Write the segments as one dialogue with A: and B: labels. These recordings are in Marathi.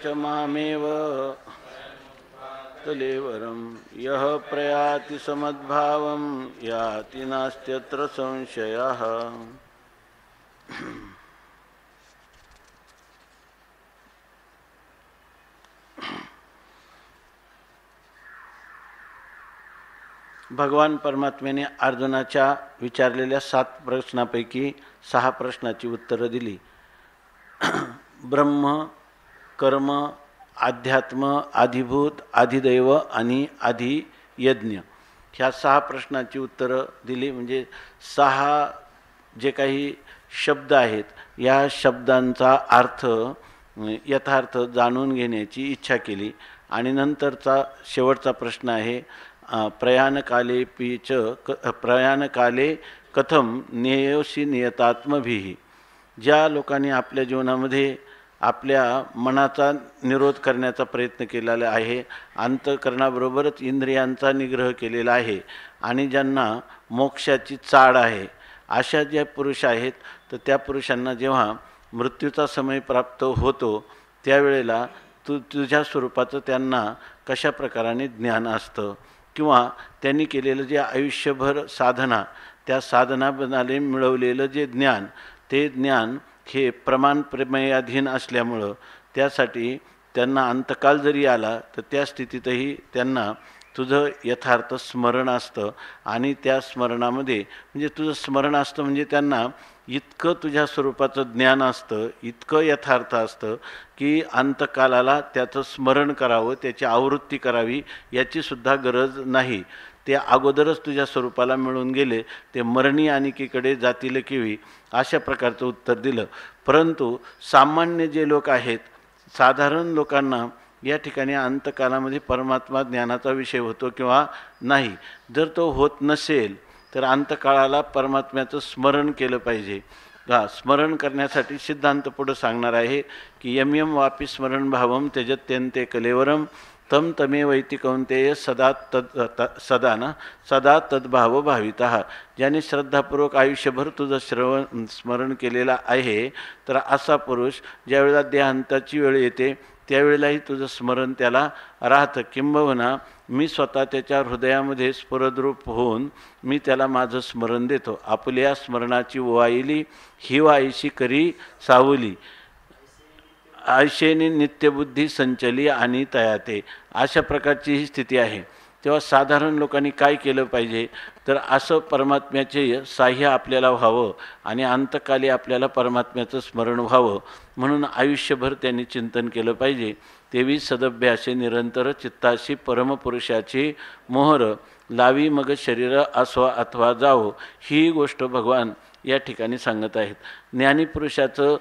A: च मामेव तलेवरं यः प्रयाति समद्भावं याति नास्त्यत्र संशयः। भगवान परमात्म्याने अर्जुनाच्या विचारलेल्या 7 प्रश्नापैकी 6 प्रश्नाची उत्तरं दिली। ब्रह्म, कर्म, अध्यात्म, आधिभूत, आधिदैव आणि आधियज्ञ ह्या 6 प्रश्नाची उत्तरं दिली। म्हणजे 6 जे काही शब्द आहेत या शब्दांचा अर्थ यथार्थ जाणून घेण्याची इच्छा केली। आणि नंतरचा शेवटचा प्रश्न आहे प्रयाणकाले कथम ज्ञेयोषि नियतात्मभिः। ज्या लोकांनी आपल्या जीवनामध्ये आपल्या मनाचा निरोध करण्याचा प्रयत्न केलेला आहे, अंतःकरणाबरोबरच इंद्रियांचा निग्रह केलेला आहे आणि ज्यांना मोक्षाची चाड आहे, अशा ज्या पुरुष आहेत तर त्या पुरुषांना जेव्हा मृत्यूचा समय प्राप्त होतो त्यावेळेला तुझ्या स्वरूपाचं त्यांना कशा प्रकाराने ज्ञान असतं किंवा त्यांनी केलेलं जे आयुष्यभर साधना, त्या साधनाबद्दल मिळवलेलं जे ज्ञान, ते ज्ञान हे प्रमाण प्रमेयाधीन असल्यामुळं त्यासाठी त्यांना अंतकाल जरी आला तर त्या स्थितीतही त्यांना तुझं यथार्थ स्मरण असतं। आणि त्या स्मरणामध्ये म्हणजे तुझं स्मरण असतं म्हणजे त्यांना इतकं तुझ्या स्वरूपाचं ज्ञान असतं, इतकं यथार्थ असतं की अंतकालाला त्याचं स्मरण करावं, त्याची आवृत्ती करावी याचीसुद्धा गरज नाही। ते अगोदरच तुझ्या स्वरूपाला मिळून गेले, ते मरणी अनिकेकडे जातील केवी, अशा प्रकारचं उत्तर दिलं। परंतु सामान्य जे लोक आहेत, साधारण लोकांना या ठिकाणी अंतकालामध्ये परमात्मा ज्ञानाचा विषय होतो किंवा नाही। जर तो होत नसेल तर अंतकाळाला परमात्म्याचं स्मरण केलं पाहिजे। स्मरण करण्यासाठी सिद्धांत पुढं सांगणार आहे की यम यम वापी स्मरण भावम त्यजत्यन्ते कलेवरम तम तमेवैति कौंतेय सदा तद्भाव भावितः। ज्याने श्रद्धापूर्वक आयुष्यभर तुझं स्मरण केलेलं आहे, तर असा पुरुष ज्यावेळेला देहांताची वेळ येते त्यावेळेलाही तुझं स्मरण त्याला राहतं। किंबहुना मी स्वतः त्याच्या हृदयामध्ये स्फुरद्रूप होऊन मी त्याला माझं स्मरण देतो। आपल्या स्मरणाची वाईली ही वाईशी करी सावली, आयशेने नित्यबुद्धी संचली आणि तयाते। अशा प्रकारची ही स्थिती आहे। तेव्हा साधारण लोकांनी काय केलं पाहिजे तर असं परमात्म्याचे साह्य आपल्याला व्हावं आणि अंतकाली आपल्याला परमात्म्याचं स्मरण व्हावं म्हणून आयुष्यभर त्यांनी चिंतन केलं पाहिजे। तेवी सदभ्यासे निरंतर चित्ताशी परमपुरुषाची मोहर लावी मग शरीर असो अथवा जावो। ही गोष्ट भगवान या ठिकाणी सांगत आहेत। ज्ञानीपुरुषाचं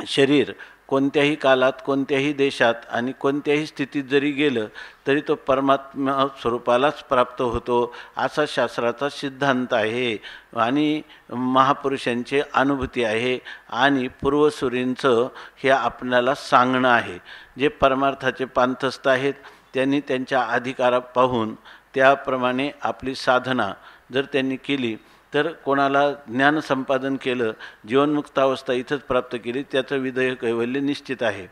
A: शरीर कोणत्याही कालात, कोणत्याही देशात आणि कोणत्याही स्थितीत जरी गेलं तरी तो परमात्मा स्वरूपालाच प्राप्त होतो, असा शास्त्राचा सिद्धांत आहे आणि महापुरुषांची अनुभूती आहे आणि पूर्वसूरींचं हे आपल्याला सांगणं आहे। जे परमार्थाचे पांथस्थ आहेत त्यांनी त्यांच्या अधिकारा पाहून त्याप्रमाणे आपली साधना जर त्यांनी केली तर कोणाला ज्ञान संपादन केलं, जीवनमुक्तावस्था इथंच प्राप्त केली, त्याचं विधेय कैवल्य निश्चित आहे।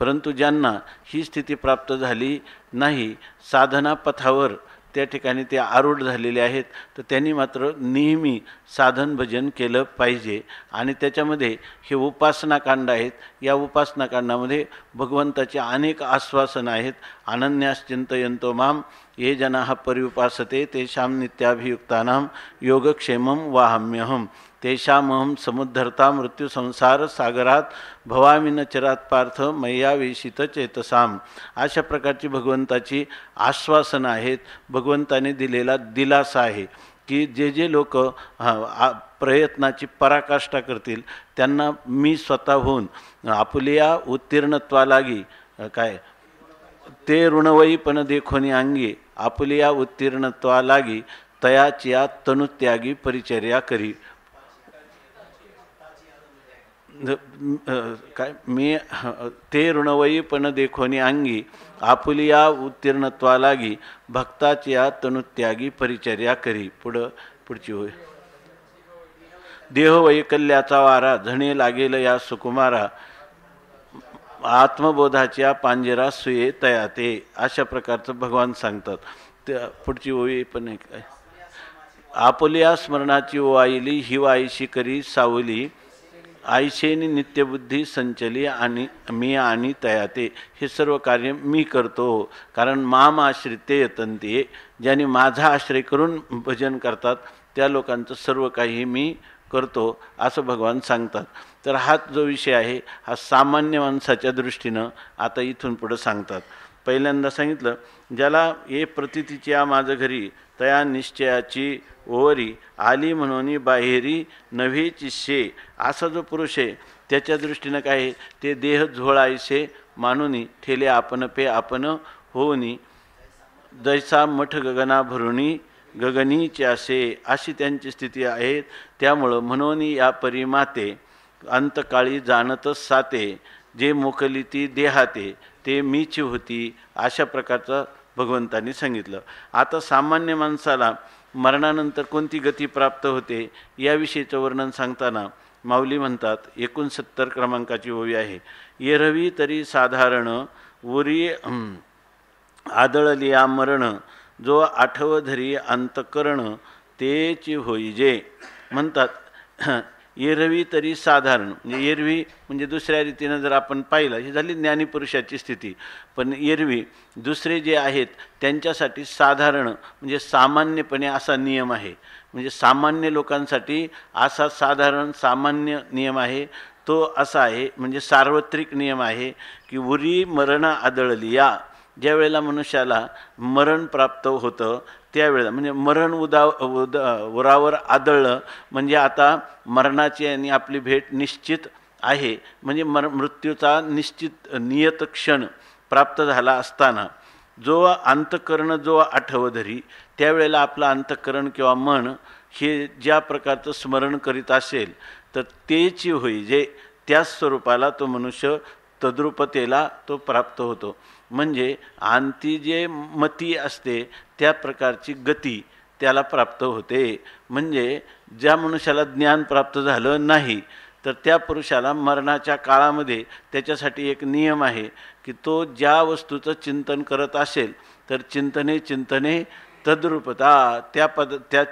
A: परंतु ज्यांना ही स्थिती प्राप्त झाली नाही, साधना पथावर त्या ठिकाणी ते आरूढ झालेले आहेत, तर त्यांनी मात्र नेहमी साधन भजन केलं पाहिजे। आणि त्याच्यामध्ये हे उपासनाकांड आहेत, या उपासनाकांडामध्ये भगवंताचे अनेक आश्वासन आहेत। अनन्याश्चिंतयन्तो माम ये जनाः पर्युपासते तेषां नित्याभियुक्तानां योगक्षेमं वाहम्यहम् तेषामहं समुद्धर्ता मृत्यू संसार सागरात भवामि न चिरात पार्थ मय्यावेशित चेतसाम। अशा प्रकारची भगवंताची आश्वासनं आहेत, भगवंताने दिलेला दिलासा आहे की जे जे लोक प्रयत्नाची पराकाष्ठा करतील त्यांना मी स्वतःहून आपुलिया उत्तीर्णत्वालागी काय ते ऋणवई पण देखोनी अंगी आपुलिया उत्तीर्णत्वालागी तयाचिया तनुत्यागी परिचर्या करी। काय मी ते ऋणवई पण देखोनी अंगी आपुलिया उत्तीर्णत्वालागी भक्ताचिया तनुत्यागी परिचर्या करी। पुढची होय। देह वैकल्याचा वारा झणे लागेल या सुकुमारा आत्मबोधाच्या पांजेरा सुये तयाते, अशा प्रकारचं भगवान सांगतात. त्या पुढची ओवी पण एक आहे. आपुल्या स्मरणाची ओवाईली हिवाईशी करी सावली, आईशेनी नित्यबुद्धी संचली आणि मी आणि तयाते. हे सर्व कार्य मी करतो, कारण माम आश्रिते यतंते, ज्यांनी माझा आश्रय करून भजन करतात त्या लोकांचं सर्व काही मी करतो, असं भगवान सांगतात. तर हा जो विषय आहे हा सामान्य माणसाच्या दृष्टीनं आता इथून पुढं सांगतात. पहिल्यांदा सांगितलं, ज्याला ये प्रतीतीच्या माझं घरी तया निश्चयाची ओवरी आली म्हणून बाहेरी नव्हेची शे, असा जो पुरुष आहे त्याच्या दृष्टीनं काय आहे, ते देह झोळायसे मानुनी ठेले आपण पे आपण होऊनी, जैसा मठ गगना भरुणी गगनीचे असे, अशी त्यांची स्थिती आहे. त्यामुळं म्हणून या परिमाते अंतकाळी जाणतच साते, जे मोकली ती देहाते ते मीची होती, अशा प्रकारचं भगवंतांनी सांगितलं. आता सामान्य माणसाला मरणानंतर कोणती गती प्राप्त होते याविषयीचं वर्णन सांगताना माऊली म्हणतात, 69 क्रमांकाची ओवी आहे. येरवी तरी साधारण उरी आदळलिया मरण, जो आठव धरी अंतकरण तेची होईजे. म्हणतात एरवी तरी साधारण, म्हणजे एरवी म्हणजे दुसऱ्या रीतीनं जर आपण पाहिलं, ही झाली ज्ञानीपुरुषाची स्थिती. पण एरवी दुसरे जे आहेत त्यांच्यासाठी साधारण म्हणजे सामान्यपणे असा नियम आहे, म्हणजे सामान्य लोकांसाठी असा साधारण सामान्य नियम आहे. तो असा आहे, म्हणजे सार्वत्रिक नियम आहे की उरी मरण आदळली, या ज्या वेळेला मनुष्याला मरण प्राप्त होतं त्यावेळेला, म्हणजे मरण उरावर आदळलं म्हणजे आता मरणाची आणि आपली भेट निश्चित आहे, म्हणजे मृत्यूचा निश्चित नियत क्षण प्राप्त झाला असताना जो अंतःकरण जो आठव धरी, त्यावेळेला आपलं अंतःकरण किंवा मन हे ज्या प्रकारचं स्मरण करीत असेल तर तेची होई, जे त्याच स्वरूपाला तो मनुष्य तद्रुपतेला तो प्राप्त होतो. म्हणजे अंती जे मती असते त्या प्रकारची गती त्याला प्राप्त होते. म्हणजे ज्या मनुष्याला ज्ञान प्राप्त झालं नाही तर त्या पुरुषाला मरणाच्या काळामध्ये त्याच्यासाठी एक नियम आहे की तो ज्या वस्तूचं चिंतन करत असेल तर चिंतने तद्रूपता, त्या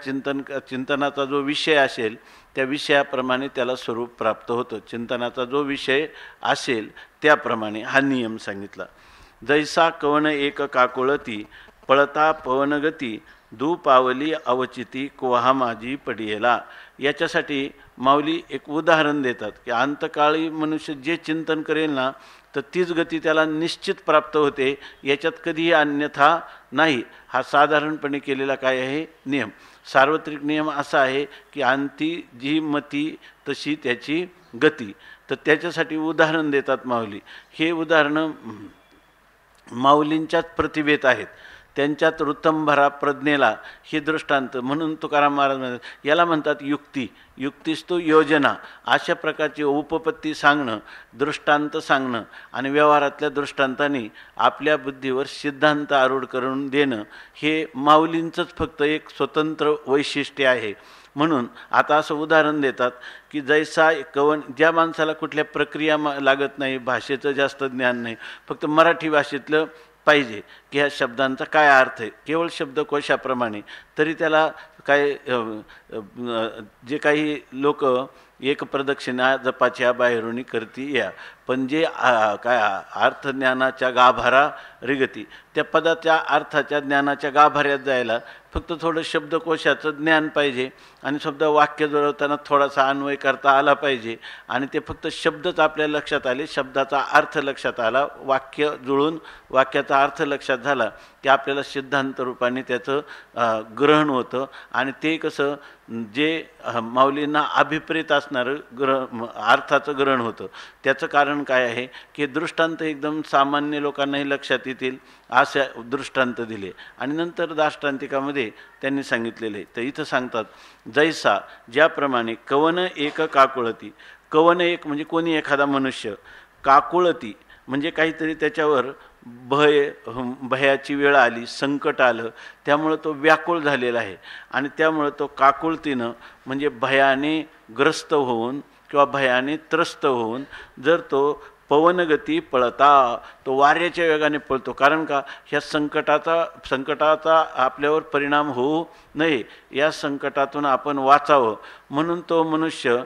A: चिंतनाचा जो विषय असेल त्या विषयाप्रमाणे त्याला स्वरूप प्राप्त होतं. चिंतनाचा जो विषय असेल त्याप्रमाणे हा नियम सांगितला. जैसा कवन एक काकुळती, पळता पवनगती, दू पावली अवचिती, कोहा माझी पडियेला. याच्यासाठी माऊली एक उदाहरण देतात की अंतकाळी मनुष्य जे चिंतन करेल ना तर तीच गती त्याला निश्चित प्राप्त होते, याच्यात कधीही अन्यथा नाही. हा साधारणपणे केलेला काय आहे नियम. सार्वत्रिक नियम असा आहे की अंती जी मती तशी त्याची गती. तर त्याच्यासाठी उदाहरण देतात माऊली. हे उदाहरणं माऊलींच्याच प्रतिभेत आहेत, त्यांच्यात ऋतंभरा प्रज्ञेला हे दृष्टांत. म्हणून तुकाराम महाराज याला म्हणतात युक्ती. युक्तिस्तू योजना, अशा प्रकारची उपपत्ती सांगणं, दृष्टांत सांगणं आणि व्यवहारातल्या दृष्टांतांनी आपल्या बुद्धीवर सिद्धांत आरूढ करून देणं हे माऊलींचंच फक्त एक स्वतंत्र वैशिष्ट्य आहे. म्हणून आता असं उदाहरण देतात की जैसा कवन, ज्या माणसाला कुठल्या प्रक्रिया लागत नाही, भाषेचं जास्त ज्ञान नाही, फक्त मराठी भाषेतलं पाहिजे की ह्या शब्दांचा काय अर्थ आहे, केवळ शब्दकोशाप्रमाणे, तरी त्याला काय जे काही लोक एक प्रदक्षिणा जपाच्या बाहेरून करती या, पण जे काय अर्थज्ञानाच्या गाभारा रिगती, त्या पदाच्या अर्थाच्या ज्ञानाच्या गाभाऱ्यात जायला फक्त थोडं शब्दकोशाचं ज्ञान पाहिजे आणि शब्द वाक्य जुळवताना थोडासा अन्वय करता आला पाहिजे. आणि ते फक्त शब्दच आपल्या लक्षात आले, शब्दाचा अर्थ लक्षात आला, वाक्य जुळून वाक्याचा अर्थ लक्षात झाला की आपल्याला सिद्धांत रूपाने त्याचं ग्रहण होतं. आणि ते कसं जे माऊलींना अभिप्रेत असणारं अर्थाचं ग्रहण होतं. त्याचं कारण काय आहे की दृष्टांत एकदम सामान्य लोकांनाही लक्षात येतील अशा दृष्टांत दिले. आणि नंतर दाष्टांतिकामध्ये त्यांनी सांगितलेले. तर इथं सांगतात जैसा, ज्याप्रमाणे कवन एक काकुळती. कवन एक म्हणजे कोणी एखादा मनुष्य, काकुळती म्हणजे काहीतरी त्याच्यावर भयाची वेळ आली, संकट आलं, त्यामुळं तो व्याकुळ झालेला आहे. आणि त्यामुळं तो काकुळतीनं म्हणजे भयाने ग्रस्त होऊन किंवा भयाने त्रस्त होऊन जर तो पवनगती पळता, तो वाऱ्याच्या वेगाने पळतो. कारण का, ह्या संकटाचा आपल्यावर परिणाम होऊ नये, या संकटातून आपण वाचावं म्हणून तो मनुष्य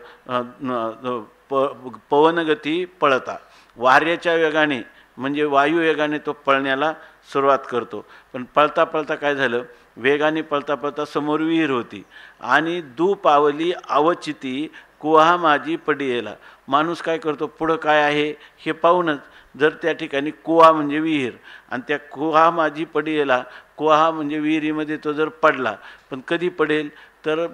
A: पवनगती पळता, वाऱ्याच्या वेगाने म्हणजे वायुवेगाने तो पळण्याला सुरुवात करतो. पण पळता पळता काय झालं, वेगाने पळता पळता समोर विहीर होती आणि पावली अवचिती कुहा माझी पडियेला. माणूस काय करतो, पुढं काय आहे हे पाहूनच, जर त्या ठिकाणी कुहा म्हणजे विहीर आणि त्या कुहा माझी पडियेला, कुहा म्हणजे विहिरीमध्ये तो जर पडला, पण कधी पडेल तर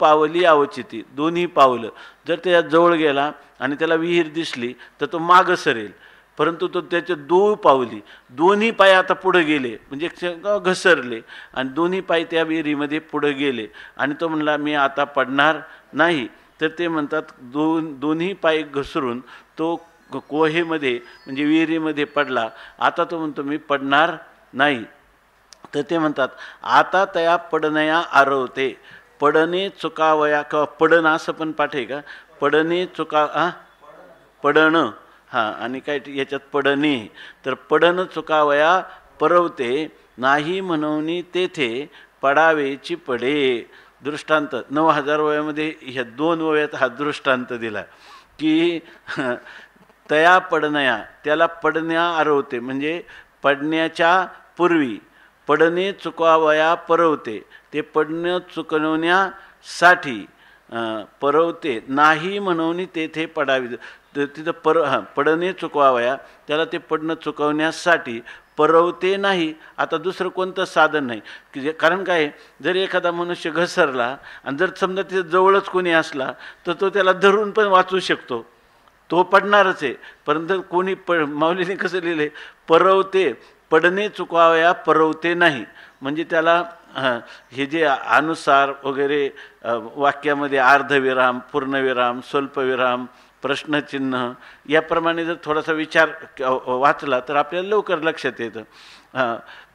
A: पावली अवचिती, दोन्ही पावलं जर त्याच्या जवळ गेला आणि त्याला विहीर दिसली तर तो मागं सरेल. परंतु तो त्याचे पावली, दोन्ही पाय आता पुढे गेले म्हणजे घसरले आणि दोन्ही पाय त्या विहिरीमध्ये पुढे गेले आणि तो म्हणला मी आता पडणार नाही. तर ते म्हणतात दोन्ही पाय घसरून तो कोहेमध्ये म्हणजे विहिरीमध्ये पडला. आता तो म्हणतो मी पडणार नाही. तर ते म्हणतात आता तया पडणया आरवते, पडणे चुकावया, किंवा पडणं असं पण पाठ आहे का, पडणे पडणं, हां, आणि काय याच्यात पडणे, तर पडणं चुकावया परवते, नाही म्हणून तेथे पडावेची पडे. दृष्टांत 9000 वयामध्ये ह्या 2 वयात हा दृष्टांत दिला की तया पडणया, त्याला पडण्या आरवते म्हणजे पडण्याच्या पूर्वी, पडणे चुकावया परवते, ते पडणं चुकवण्यासाठी परवते, नाही म्हणून तेथे पडावी. तिथं पडणे चुकवावया, त्याला ते पडणं चुकवण्यासाठी परवते नाही. आता दुसरं कोणतं साधन नाही की, कारण काय, जर एखादा मनुष्य घसरला आणि जर समजा तिथं जवळच कोणी असला तर तो त्याला धरून पण वाचू शकतो, तो पडणारच आहे. परंतु कोणी माऊलीने कसं लिहिले, परवते, पडणे चुकवावया परवते नाही, म्हणजे त्याला हे जे अनुसार वगैरे वाक्यामध्ये अर्धविराम, पूर्णविराम, स्वल्पविराम, प्रश्नचिन्ह याप्रमाणे जर थोडासा विचार वाचला तर आपल्याला लवकर लक्षात येतं.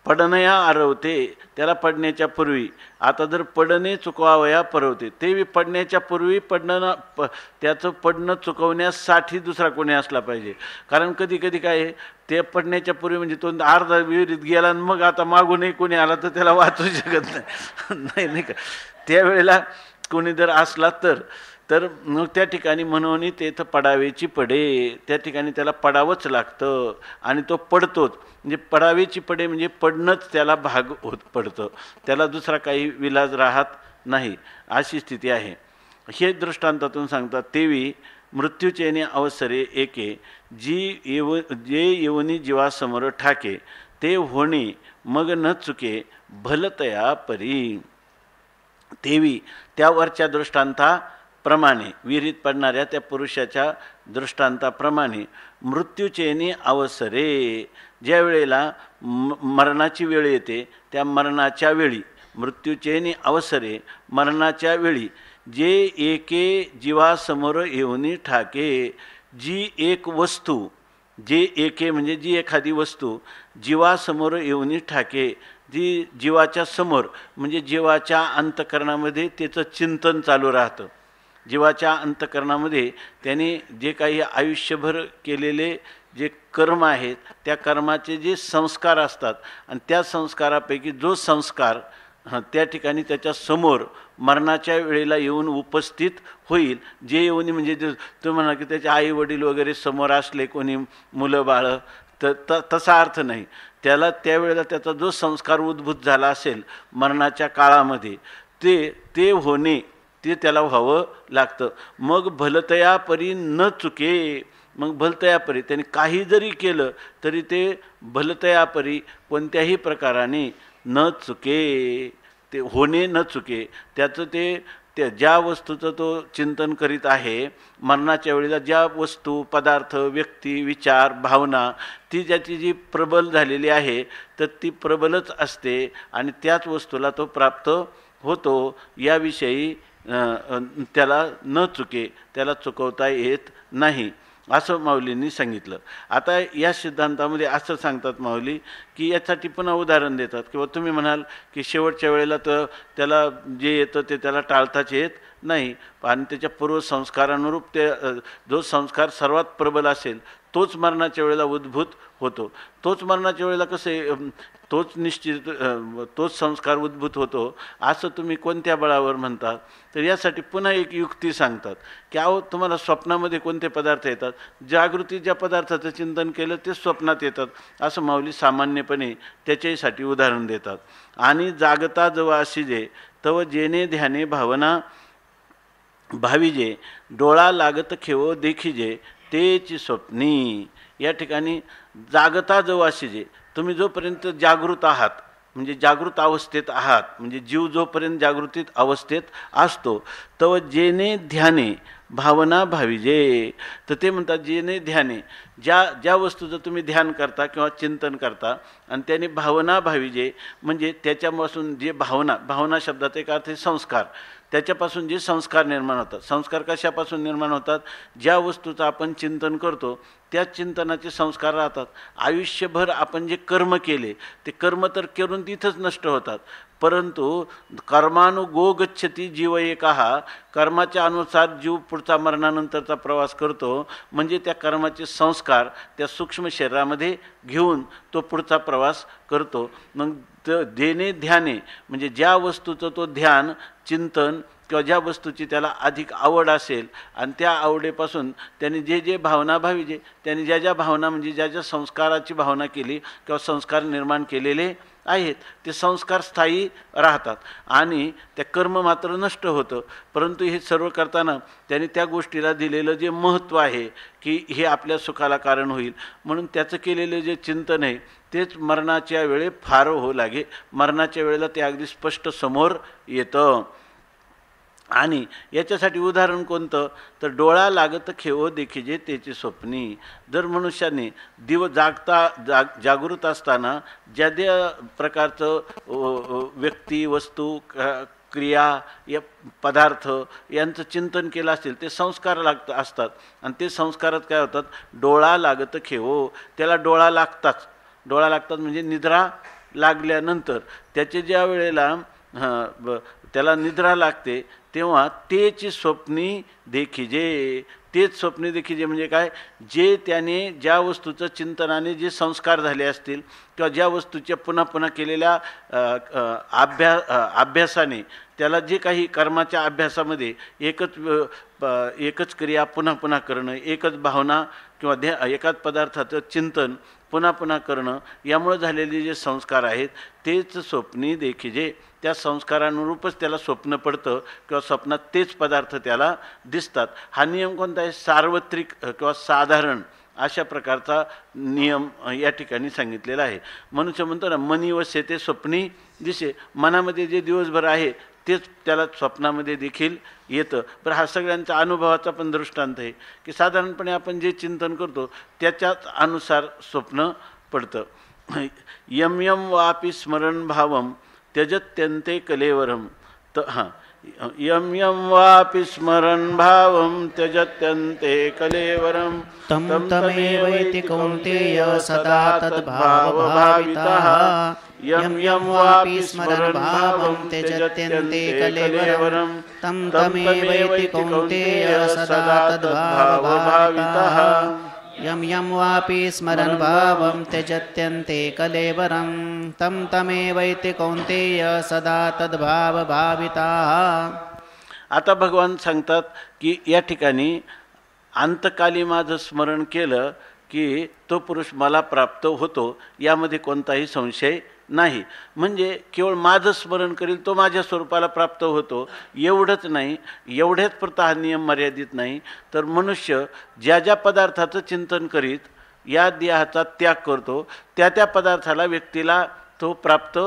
A: पडणया आरवते, त्याला पडण्याच्या पूर्वी. आता जर पडणे चुकवावया परवते, ते पडण्याच्या पूर्वी त्याचं पडणं चुकवण्यासाठी दुसरा कोणी असला पाहिजे. कारण कधी कधी काय आहे, ते पडण्याच्या पूर्वी म्हणजे तो अर्धा विहिरीत गेला आणि मग आता मागूनही कोणी आला तर त्याला वाचू शकत नाही, नाही का. त्यावेळेला कोणी जर असला तर मग त्या ठिकाणी म्हणून तेथं पडावेची पडे, त्या ठिकाणी त्याला पडावंच लागतं आणि तो पडतोच. म्हणजे पडावेची पडे म्हणजे पडणंच त्याला भाग होत पडतं, त्याला दुसरा काही विलाज राहत नाही, अशी स्थिती आहे. हे दृष्टांतातून सांगतात. तेवी मृत्यूचेने अवसरे एके, जे येऊनी जीवासमोर ठाके, ते होणे मग न चुके भलतया परी. तेवी त्यावरच्या दृष्टांताप्रमाणे, विहिरीत पडणाऱ्या त्या पुरुषाच्या दृष्टांताप्रमाणे, मृत्यूचेनी अवसरे, ज्या वेळेला मरणाची वेळ येते त्या मरणाच्या वेळी, मृत्यूचेनी अवसरे, मरणाच्या वेळी, जे एके जीवासमोर येऊनी ठाके, जी एक वस्तू, जे एके म्हणजे जी एखादी वस्तू जीवासमोर येऊनी ठाके, जी जीवाच्या समोर म्हणजे जीवाच्या अंतःकरणामध्ये त्याचं चिंतन चालू राहतं. जीवाच्या अंतःकरणामध्ये त्याने जे काही आयुष्यभर केलेले जे कर्म आहेत त्या कर्माचे जे संस्कार असतात आणि त्या संस्कारापैकी जो संस्कार त्या ठिकाणी त्याच्या समोर मरणाच्या वेळेला येऊन उपस्थित होईल, जे येऊन म्हणजे तो म्हणा की त्याचे आई वडील वगैरे समोर असले, कोणी मुलं बाळं, तर तसा अर्थ नाही. त्याला त्यावेळेला त्याचा जो संस्कार उद्भूत झाला असेल मरणाच्या काळामध्ये ते होणे, ते त्याला व्हावं लागतं. मग भलतया परी न चुके, मग भलतया परी त्याने काही जरी केलं तरी ते भलतया परी कोणत्याही प्रकाराने न चुके, ते होणे न चुके. त्याचं त्या ज्या वस्तूचं तो चिंतन करीत आहे मरणाच्या वेळेला, ज्या वस्तू, पदार्थ, व्यक्ती, विचार, भावना, ती ज्याची जी प्रबल झालेली आहे तर ती प्रबलच असते आणि त्याच वस्तूला तो प्राप्त होतो. याविषयी त्याला न चुके, त्याला चुकवता येत नाही, असं माऊलींनी सांगितलं. आता या सिद्धांतामध्ये असं सांगतात माऊली की यासाठी पुन्हा उदाहरण देतात किंवा तुम्ही म्हणाल की शेवटच्या वेळेला तर त्याला जे येतं ते त्याला टाळताच येत नाही आणि त्याच्या पूर्वसंस्कारानुरूप ते जो संस्कार सर्वात प्रबल असेल तोच मरणाच्या वेळेला उद्भूत होतो. तोच मरणाच्या वेळेला कसे तोच निश्चित तोच संस्कार उद्भूत होतो असं तुम्ही कोणत्या बळावर म्हणतात? तर यासाठी पुन्हा एक युक्ती सांगतात की अहो तुम्हाला स्वप्नामध्ये कोणते पदार्थ येतात, जागृती ज्या पदार्थाचं चिंतन केलं ते स्वप्नात येतात असं माऊली सामान्यपणे त्याच्यासाठी उदाहरण देतात. आणि जागता जव असिजे तव जेने ध्याने भावना भाविजे डोळा लागत खेवो देखिजे तेची स्वप्नी. या ठिकाणी जागता जव असिजे, तुम्ही जोपर्यंत जागृत आहात म्हणजे जागृत अवस्थेत आहात म्हणजे जीव जोपर्यंत जागृतीत अवस्थेत असतो तव जेने ध्याने भावना भाविजे. तर ते म्हणतात जेने ध्याने, ज्या वस्तूचं तुम्ही ध्यान करता किंवा चिंतन करता आणि त्याने भावना भाविजे म्हणजे त्याच्यापासून जे भावना शब्दाचा एक अर्थ संस्कार, त्याच्यापासून जे संस्कार निर्माण होतात. संस्कार कशापासून निर्माण होतात? ज्या वस्तूचं आपण चिंतन करतो त्या चिंतनाचे संस्कार राहतात. आयुष्यभर आपण जे कर्म केले ते कर्म तर करून तिथंच नष्ट होतात, परंतु कर्मानुगो गच्छती जीव एकहा, कर्माच्या अनुसार जीव पुढचा मरणानंतरचा प्रवास करतो. म्हणजे त्या कर्माचे संस्कार त्या सूक्ष्म शरीरामध्ये घेऊन तो पुढचा प्रवास करतो. मग देणे ध्याने म्हणजे ज्या वस्तूचं तो ध्यान चिंतन किंवा ज्या वस्तूची त्याला अधिक आवड असेल आणि त्या आवडीपासून त्यांनी जे भावना भाविजे, त्यांनी ज्या भावना म्हणजे ज्या संस्काराची भावना केली किंवा संस्कार निर्माण केलेले आहेत ते संस्कार स्थायी राहतात आणि त्या कर्म मात्र नष्ट होतं. परंतु हे सर्व करताना त्यांनी त्या गोष्टीला दिलेलं जे महत्त्व आहे की हे आपल्या सुखाला कारण होईल म्हणून त्याचं केलेलं जे चिंतन आहे तेच मरणाच्या वेळी फार होऊ लागे. मरणाच्या वेळेला ते अगदी स्पष्ट समोर येतं. आणि याच्यासाठी उदाहरण कोणतं? तर डोळा लागत खेवो देखिजे त्याची स्वप्नी. जर मनुष्याने जागृत असताना ज्या प्रकारचं व्यक्ती वस्तू क्रिया या पदार्थ यांचं चिंतन केलं असेल ते संस्कार असतात आणि ते संस्कारात काय होतात? डोळा लागत खेवो, त्याला डोळा लागतात म्हणजे निद्रा लागल्यानंतर त्याचे ज्या वेळेला त्याला निद्रा लागते तेव्हा तेची स्वप्नी देखिजे. तेच स्वप्नी देखिजे म्हणजे काय? जे त्याने ज्या वस्तूचं चिंतनाने जे संस्कार झाले असतील किंवा ज्या वस्तूच्या पुन्हा पुन्हा केलेल्या अभ्यासाने त्याला जे काही कर्माच्या अभ्यासामध्ये एकच क्रिया पुन्हा पुन्हा करणं, एकच भावना किंवा एकाच पदार्थाचं चिंतन पुन्हा पुन्हा करणं यामुळे झालेले जे संस्कार आहेत तेच स्वप्नी देखिजे. त्या संस्कारानुरूपच त्याला स्वप्न पडतं किंवा स्वप्नात तेच पदार्थ त्याला दिसतात. हा नियम कोणता आहे? सार्वत्रिक किंवा साधारण अशा प्रकारचा नियम या ठिकाणी सांगितलेला आहे. मनुष्य म्हणतो ना मनी वसे स्वप्नी दिसे, मनामध्ये जे दिवसभर आहे तेच त्याला स्वप्नामध्ये देखील येतं. बरं हा सगळ्यांचा अनुभवाचा पण दृष्टांत आहे की साधारणपणे आपण जे चिंतन करतो त्याच्याच अनुसार स्वप्न पडतं. यम यम वापि स्मरण भावम त्यजत्यन्ते कलेवरम. यम यम वापि स्मरण भावम त्यजत्यन्ते कलेवरम
B: तं तमेवैति कौन्तेय सदा तद्भावभावितः. यम यम वापि स्मरण भावं त्यजत्यन्ते कलेवरं तं तमेवैति कौन्तेय सदा तद्भावभावितः. यम यम वापि स्मरण भावं त्यजत्यन्ते कलेवरं तं तमेवैति कौन्तेय सदा तद्भावभावितः.
A: आता भगवान सांगतात की या ठिकाणी अंतकाली माझं स्मरण केलं की तो पुरुष मला प्राप्त होतो, यामध्ये कोणताही संशय नाही. म्हणजे केवळ माझं स्मरण करील तो माझ्या स्वरूपाला प्राप्त होतो एवढंच नाही, एवढ्याच पुरता हा नियम मर्यादित नाही, तर मनुष्य ज्या पदार्थाचं चिंतन करीत या देहाचा त्याग करतो त्या पदार्थाला व्यक्तीला तो प्राप्त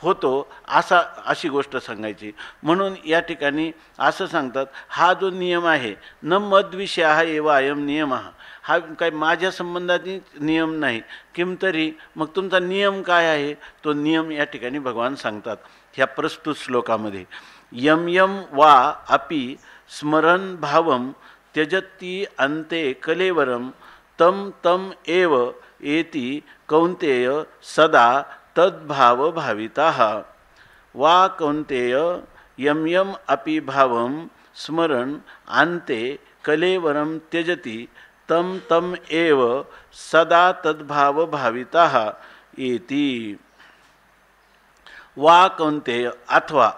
A: होतो अशी गोष्ट सांगायची. म्हणून या ठिकाणी असं सांगतात हा जो नियम आहे न मद्विषय हा एव अयम नियम, हा काही माझ्या संबंधातील नियम नाही. किमतरी मग तुमचा नियम काय आहे? तो नियम या ठिकाणी भगवान सांगतात ह्या प्रस्तुत श्लोकामध्ये. यम यम वा अपि स्मरण भावम त्यजती अंते कलेवरम तम तम एव एति कौन्तेय सदा तद्भाव भाविताः. वा कौन्तेय यम यम अपि भावम स्मरण अंते कलेवरम त्यजति तम तम एव सदा तद्भाव भाविताः येति. वा कौंतेय, अथवा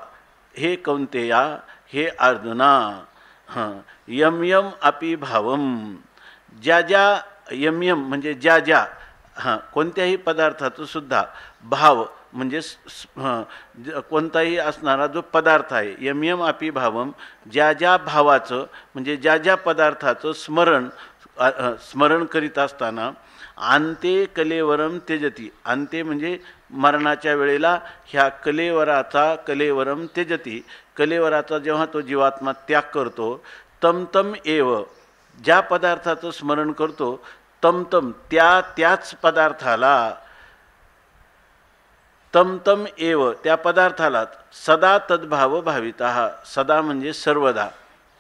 A: हे कौंतेया, हे अर्जुना, यम यम अपि भावम, ज्या ज्या, यम यम म्हणजे ज्या ज्या, कोणत्याही पदार्थाचं सुद्धा भाव म्हणजे कोणताही असणारा जो पदार्थ आहे, यम यम अपि भावम, ज्या ज्या भावाचं म्हणजे ज्या ज्या पदार्थाचं स्मरण करीत असताना, अंते कलेवरम त्यजती, अंते म्हणजे मरणाच्या वेळेला ह्या कलेवरम त्यजती, कलेवराचा जेव्हा तो जीवात्मा त्याग करतो, तम तम एव, ज्या पदार्थाचं स्मरण करतो, तम तम त्याच पदार्थाला, तम तम एव त्या पदार्थाला, सदा तद्भाव भाविताः, सदा म्हणजे सर्वदा,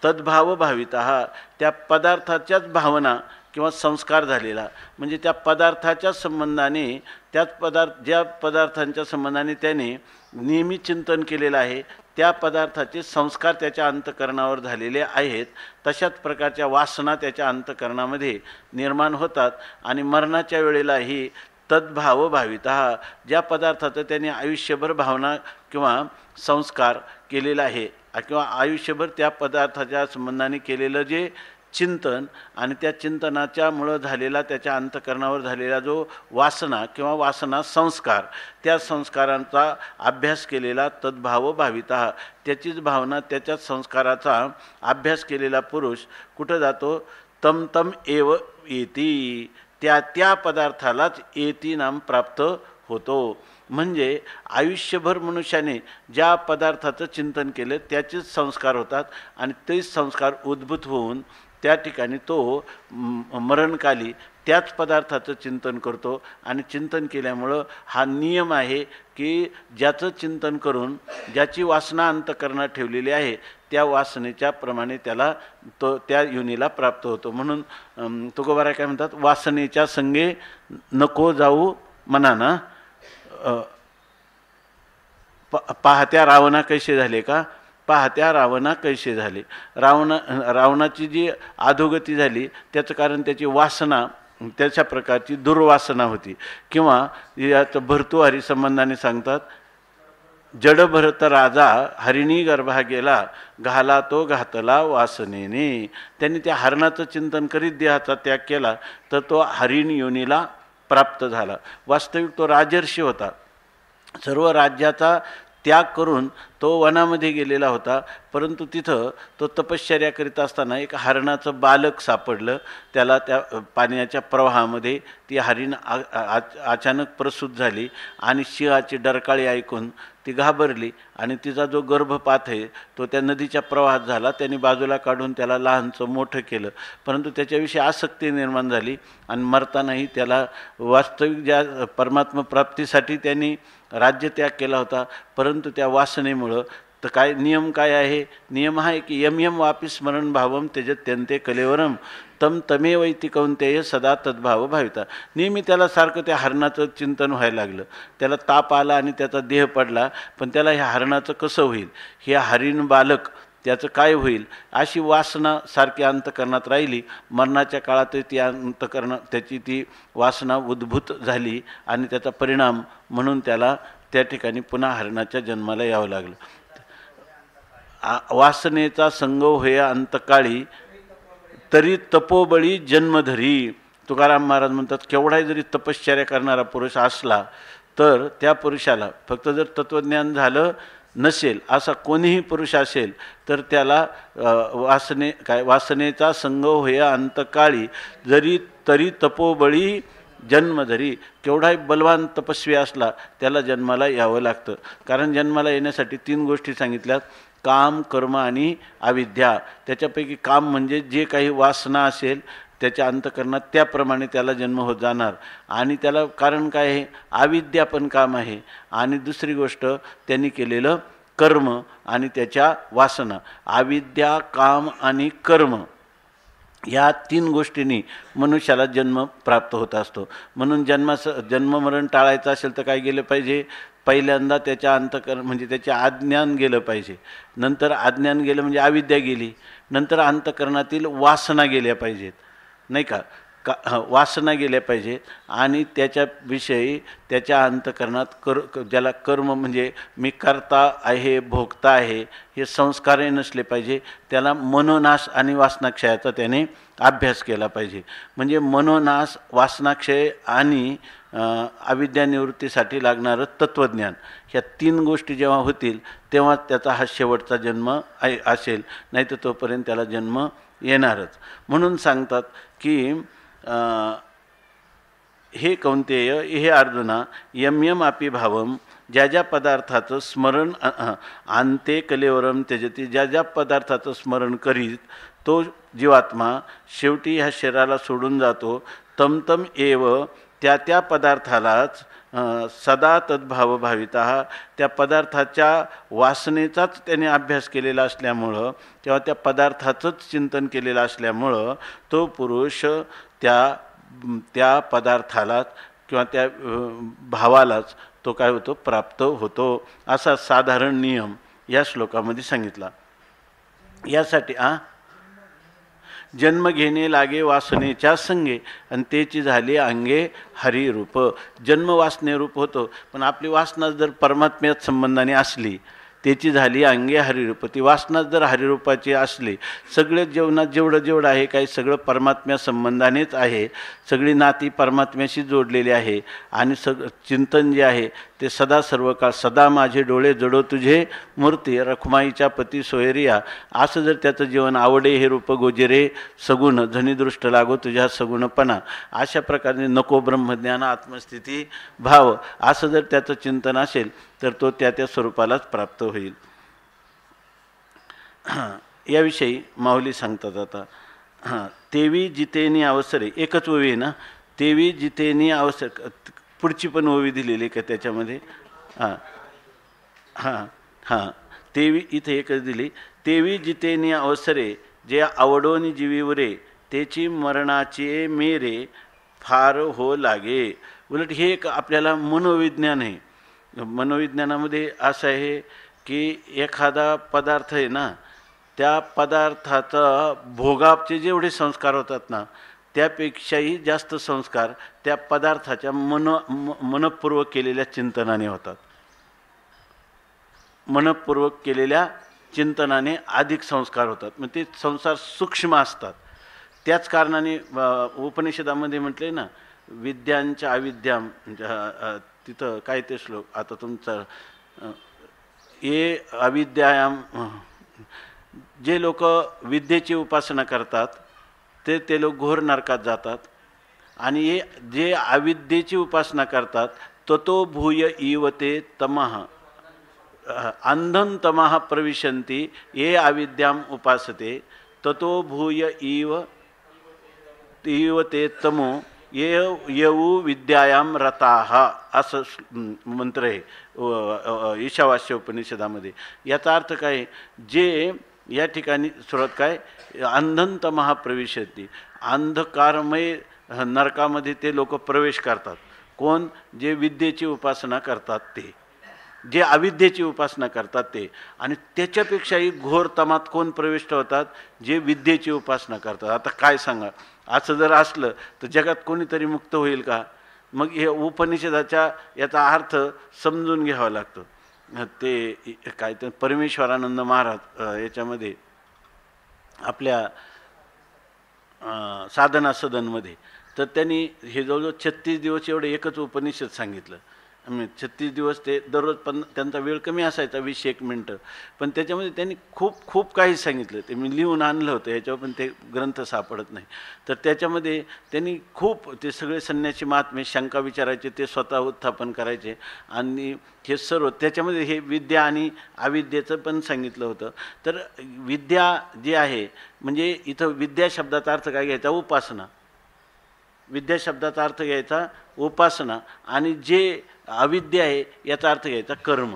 A: तद्भाव भाविताः त्या पदार्थाच्याच भावना किंवा संस्कार झालेला, म्हणजे त्या पदार्थाच्या संबंधाने, ज्या पदार्थांच्या संबंधाने त्याने नेहमी चिंतन केलेलं आहे, त्या पदार्थाचे संस्कार त्याच्या अंतःकरणावर झालेले आहेत. तशाच प्रकारच्या वासना त्याच्या अंतःकरणामध्ये निर्माण होतात आणि मरणाच्या वेळेलाही तद्भाव भाविताः, ज्या पदार्थाचं त्याने आयुष्यभर भावना किंवा संस्कार केलेला आहे किंवा आयुष्यभर त्या पदार्थाच्या संबंधाने केलेलं जे चिंतन आणि त्या चिंतनाच्यामुळं झालेला त्याच्या अंतःकरणावर झालेला जो वासना किंवा वासना संस्कार, त्या संस्कारांचा अभ्यास केलेला तद्भाव भाविताः, त्याचीच भावना त्याच्याच संस्काराचा अभ्यास केलेला पुरुष कुठं जातो, तम तम एव येती, त्या पदार्थालाच येती नाम प्राप्त होतो. म्हणजे आयुष्यभर मनुष्याने ज्या पदार्थाचं चिंतन केलं त्याचेच संस्कार होतात आणि तेच संस्कार उद्भूत होऊन त्या ठिकाणी तो मरणकाली त्याच पदार्थाचं चिंतन करतो आणि चिंतन केल्यामुळं हा नियम आहे की ज्याचं चिंतन करून ज्याची वासना अंतःकरणात ठेवलेली आहे त्या वासनेच्या प्रमाणे त्याला तो त्या योनीला प्राप्त होतो. म्हणून तुकोबाराय काय म्हणतात, वासनेच्या संगे नको जाऊ मनाना, पाहत्या रावणा कैसे झाले का, पाहत्या रावणा कैसे झाले. रावणाची जी अधोगती झाली त्याचं कारण त्याची वासना, त्याच्या प्रकारची दुर्वासना होती. किंवा याचं भर्तृहरी संबंधाने सांगतात, जड भरत राजा हरिणी गर्भा गेला, घाला तो घातला वासनेने. त्यांनी त्या हरणाचं चिंतन करीत देहाचा त्याग केला तर तो हरिण योनीला प्राप्त झाला. वास्तविक तो राजर्षी होता, सर्व राज्याचा त्याग करून तो वनामध्ये गेलेला होता, परंतु तिथं तो तपश्चर्या करीत असताना एक हरणाचं बालक सापडलं त्याला. त्या पाण्याच्या प्रवाहामध्ये ती हरिण अचानक प्रसूत झाली आणि सिंहाची डरकाळी ऐकून ती घाबरली आणि तिचा जो गर्भपात आहे तो त्या नदीच्या प्रवाहात झाला. त्यांनी बाजूला काढून त्याला लहानचं मोठं केलं, परंतु त्याच्याविषयी आसक्ती निर्माण झाली आणि मरतानाही त्याला वास्तविक ज्या परमात्मा प्राप्तीसाठी त्यांनी राज्यत्याग केला होता, परंतु त्या वासनेमुळं. तर काय नियम काय आहे, नियम आहे की यम यम वापी स्मरण भावम त्यजत्यन्ते कलेवरम तम तमेव इति कौंतेय सदा तद्भाव भाविता. नेहमी त्याला सारखं त्या हरणाचं चिंतन व्हायला लागलं, त्याला ताप आला आणि त्याचा देह पडला, पण त्याला ह्या हरणाचं कसं होईल, हे हरिण बालक त्याचं काय होईल, अशी वासना सारखी अंतःकरणात राहिली. मरणाच्या काळात ती त्याची ती वासना उद्भूत झाली आणि त्याचा परिणाम म्हणून त्याला त्या ठिकाणी पुन्हा हरणाच्या जन्माला यावं लागलं. वासनेचा संग होय अंतकाळी तरी तपोबळी जन्मधरी. तुकाराम महाराज म्हणतात, केवढाही जरी तपश्चर्या करणारा पुरुष असला तर त्या पुरुषाला फक्त जर तत्वज्ञान झालं नसेल, असा कोणीही पुरुष असेल तर त्याला वासनेचा संग होय अंतकाळी तरी तपोबळी जन्मधरी. केवढाही बलवान तपस्वी असला त्याला जन्माला यावं लागतं. कारण जन्माला येण्यासाठी 3 गोष्टी सांगितल्यात, काम, कर्म आणि अविद्या. त्याच्यापैकी काम म्हणजे जे काही वासना असेल त्याच्या अंतःकरणात त्याप्रमाणे त्याला जन्म होत जाणार आणि त्याला कारण काय आहे, अविद्या पण काम आहे. आणि दुसरी गोष्ट त्यांनी केलेलं कर्म आणि त्याच्या वासना. अविद्या, काम आणि कर्म या 3 गोष्टींनी मनुष्याला जन्म प्राप्त होत असतो. म्हणून जन्ममरण टाळायचं असेल तर काय गेलं पाहिजे, पहिल्यांदा त्याच्या अंतःकरण म्हणजे त्याचे अज्ञान गेलं पाहिजे, नंतर अज्ञान गेलं म्हणजे अविद्या गेली, नंतर अंतःकरणातील वासना गेल्या पाहिजेत, नाही का, वासना गेल्या पाहिजे आणि त्याच्याविषयी त्याच्या अंतःकरणात ज्याला कर्म म्हणजे मी करता आहे, भोगता आहे हे संस्कारही नसले पाहिजे. त्याला मनोनाश आणि वासनाक्षयाचा त्याने अभ्यास केला पाहिजे. म्हणजे मनोनाश, वासनाक्षय आणि अविद्यानिवृत्तीसाठी लागणारं तत्त्वज्ञान, ह्या 3 गोष्टी जेव्हा होतील तेव्हा त्याचा हा शेवटचा जन्म असेल, नाही तर तोपर्यंत त्याला जन्म येणारच. म्हणून सांगतात की हे कौंतेय, हे अर्जुना, यम यम अपि भावम, ज्या ज्या पदार्थाचं स्मरण अंते कलेवरम त्यजती, ज्या ज्या पदार्थाचं स्मरण करीत तो जीवात्मा शेवटी ह्या शरीराला सोडून जातो. तम तम एव, त्या त्या पदार्थालाच सदा तद्भाव भाविता, त्या पदार्थाच्या वासनेचाच त्याने अभ्यास केलेला असल्यामुळं किंवा त्या पदार्थाचंच चिंतन केलेलं असल्यामुळं तो पुरुष त्या पदार्थालाच किंवा त्या भावालाच तो काय होतो, प्राप्त होतो. असा साधारण नियम या श्लोकामध्ये सांगितला. यासाठी जन्म घेणे लागे वासनेच्या संगे आणि त्याची झाली अंगे हरिरूप. जन्म वासनेरूप होतो, पण आपली वासना जर परमात्म्यात संबंधाने असली त्याची झाली अंगे हरिरूप. ती वासना जर हरिरूपाची असली, सगळे जीवनात जेवढं आहे काही सगळं परमात्म्या संबंधानेच आहे, सगळी नाती परमात्म्याशी जोडलेली आहे आणि चिंतन जे आहे ते सदा सर्व काळ सदा माझे डोळे जडो तुझे मूर्ती, रखुमाईच्या पती सोयरिया, असं जर त्याचं जीवन आवडे हे रूप गोजिरे सगुण, धनीदृष्ट लागो तुझ्या सगुणपणा, अशा प्रकारे नको ब्रह्मज्ञान आत्मस्थिती भाव, असं जर त्याचं चिंतन असेल तर तो त्या त्या स्वरूपालाच प्राप्त होईल. याविषयी माऊली सांगतात आता. तेवी जितेनी अवसरे, एकच ओवी आहे ना, तेवी जितेनी अवसर, पुढची पण ओवी दिलेली का त्याच्यामध्ये? तेवी इथे एकच दिली. तेवी जितेनी अवसरे, जे आवडोनी जीवीवरे, त्याची मरणाचे मेरे फार हो लागे. उलट हे एक आपल्याला मनोविज्ञान आहे. मनोविज्ञानामध्ये असं आहे की एखादा पदार्थ आहे ना, त्या पदार्थाचा भोगाचे जेवढे संस्कार होतात ना, त्यापेक्षाही जास्त संस्कार त्या पदार्थाच्या मनपूर्वक केलेल्या चिंतनाने होतात. मनपूर्वक केलेल्या चिंतनाने अधिक संस्कार होतात. मग ते संस्कार सूक्ष्म असतात. त्याच कारणाने उपनिषदामध्ये म्हटले ना, विद्यांच्या अविद्याम, तिथं काय ते श्लोक आता तुमचं, ये अविद्यायाम, जे लोक विद्येची उपासना करतात ते लोक घोर नरकात जातात, आणि जे अविद्येची उपासना करतात ततो भूय इव ते तमः अंधं तमः प्रविशन्ति, ये अविद्याम उपासते ततो भूय इव ते तमो ये यऊ विद्यायाम रताः, असं मंत्र आहे ईशावास्य उपनिषदामध्ये. याचा अर्थ काय? जे या ठिकाणी सुरुवात काय, अंधं तमः प्रविशन्ति, अंधकारमय नरकामध्ये ते लोक प्रवेश करतात. कोण? जे विद्येची उपासना करतात ते, जे अविद्येची उपासना करतात ते. आणि त्याच्यापेक्षाही घोर तमात कोण प्रविष्ट होतात? जे विद्येची उपासना करतात. आता काय सांगा, असं जर असलं तर जगात कोणीतरी मुक्त होईल का? मग हे उपनिषदाच्या याचा अर्थ समजून घ्यावा लागतो. ते काय तर परमेश्वरानंद महाराज याच्यामध्ये आपल्या साधना सदनमध्ये, तर त्यांनी हे जवळजवळ 36 दिवस एवढं एकच उपनिषद सांगितलं. 36 दिवस ते दररोज, पण त्यांचा वेळ कमी असायचा, 20-1 मिनटं, पण त्याच्यामध्ये त्यांनी खूप काही सांगितलं. ते मी लिहून आणलं होतं याच्यावर, पण ते ग्रंथ सापडत नाही. तर त्याच्यामध्ये त्यांनी खूप ते सगळे संन्यासी महात्मे शंका विचारायचे, ते स्वतः उत्थापन करायचे, आणि हे सर्व त्याच्यामध्ये हे विद्या आणि अविद्येचं पण सांगितलं होतं. तर विद्या जी आहे, म्हणजे इथं विद्या शब्दाचा अर्थ काय घ्यायचा? उपासना. विद्या शब्दाचा अर्थ घ्यायचा उपासना, आणि जे अविद्या आहे याचा अर्थ घ्यायचा कर्म.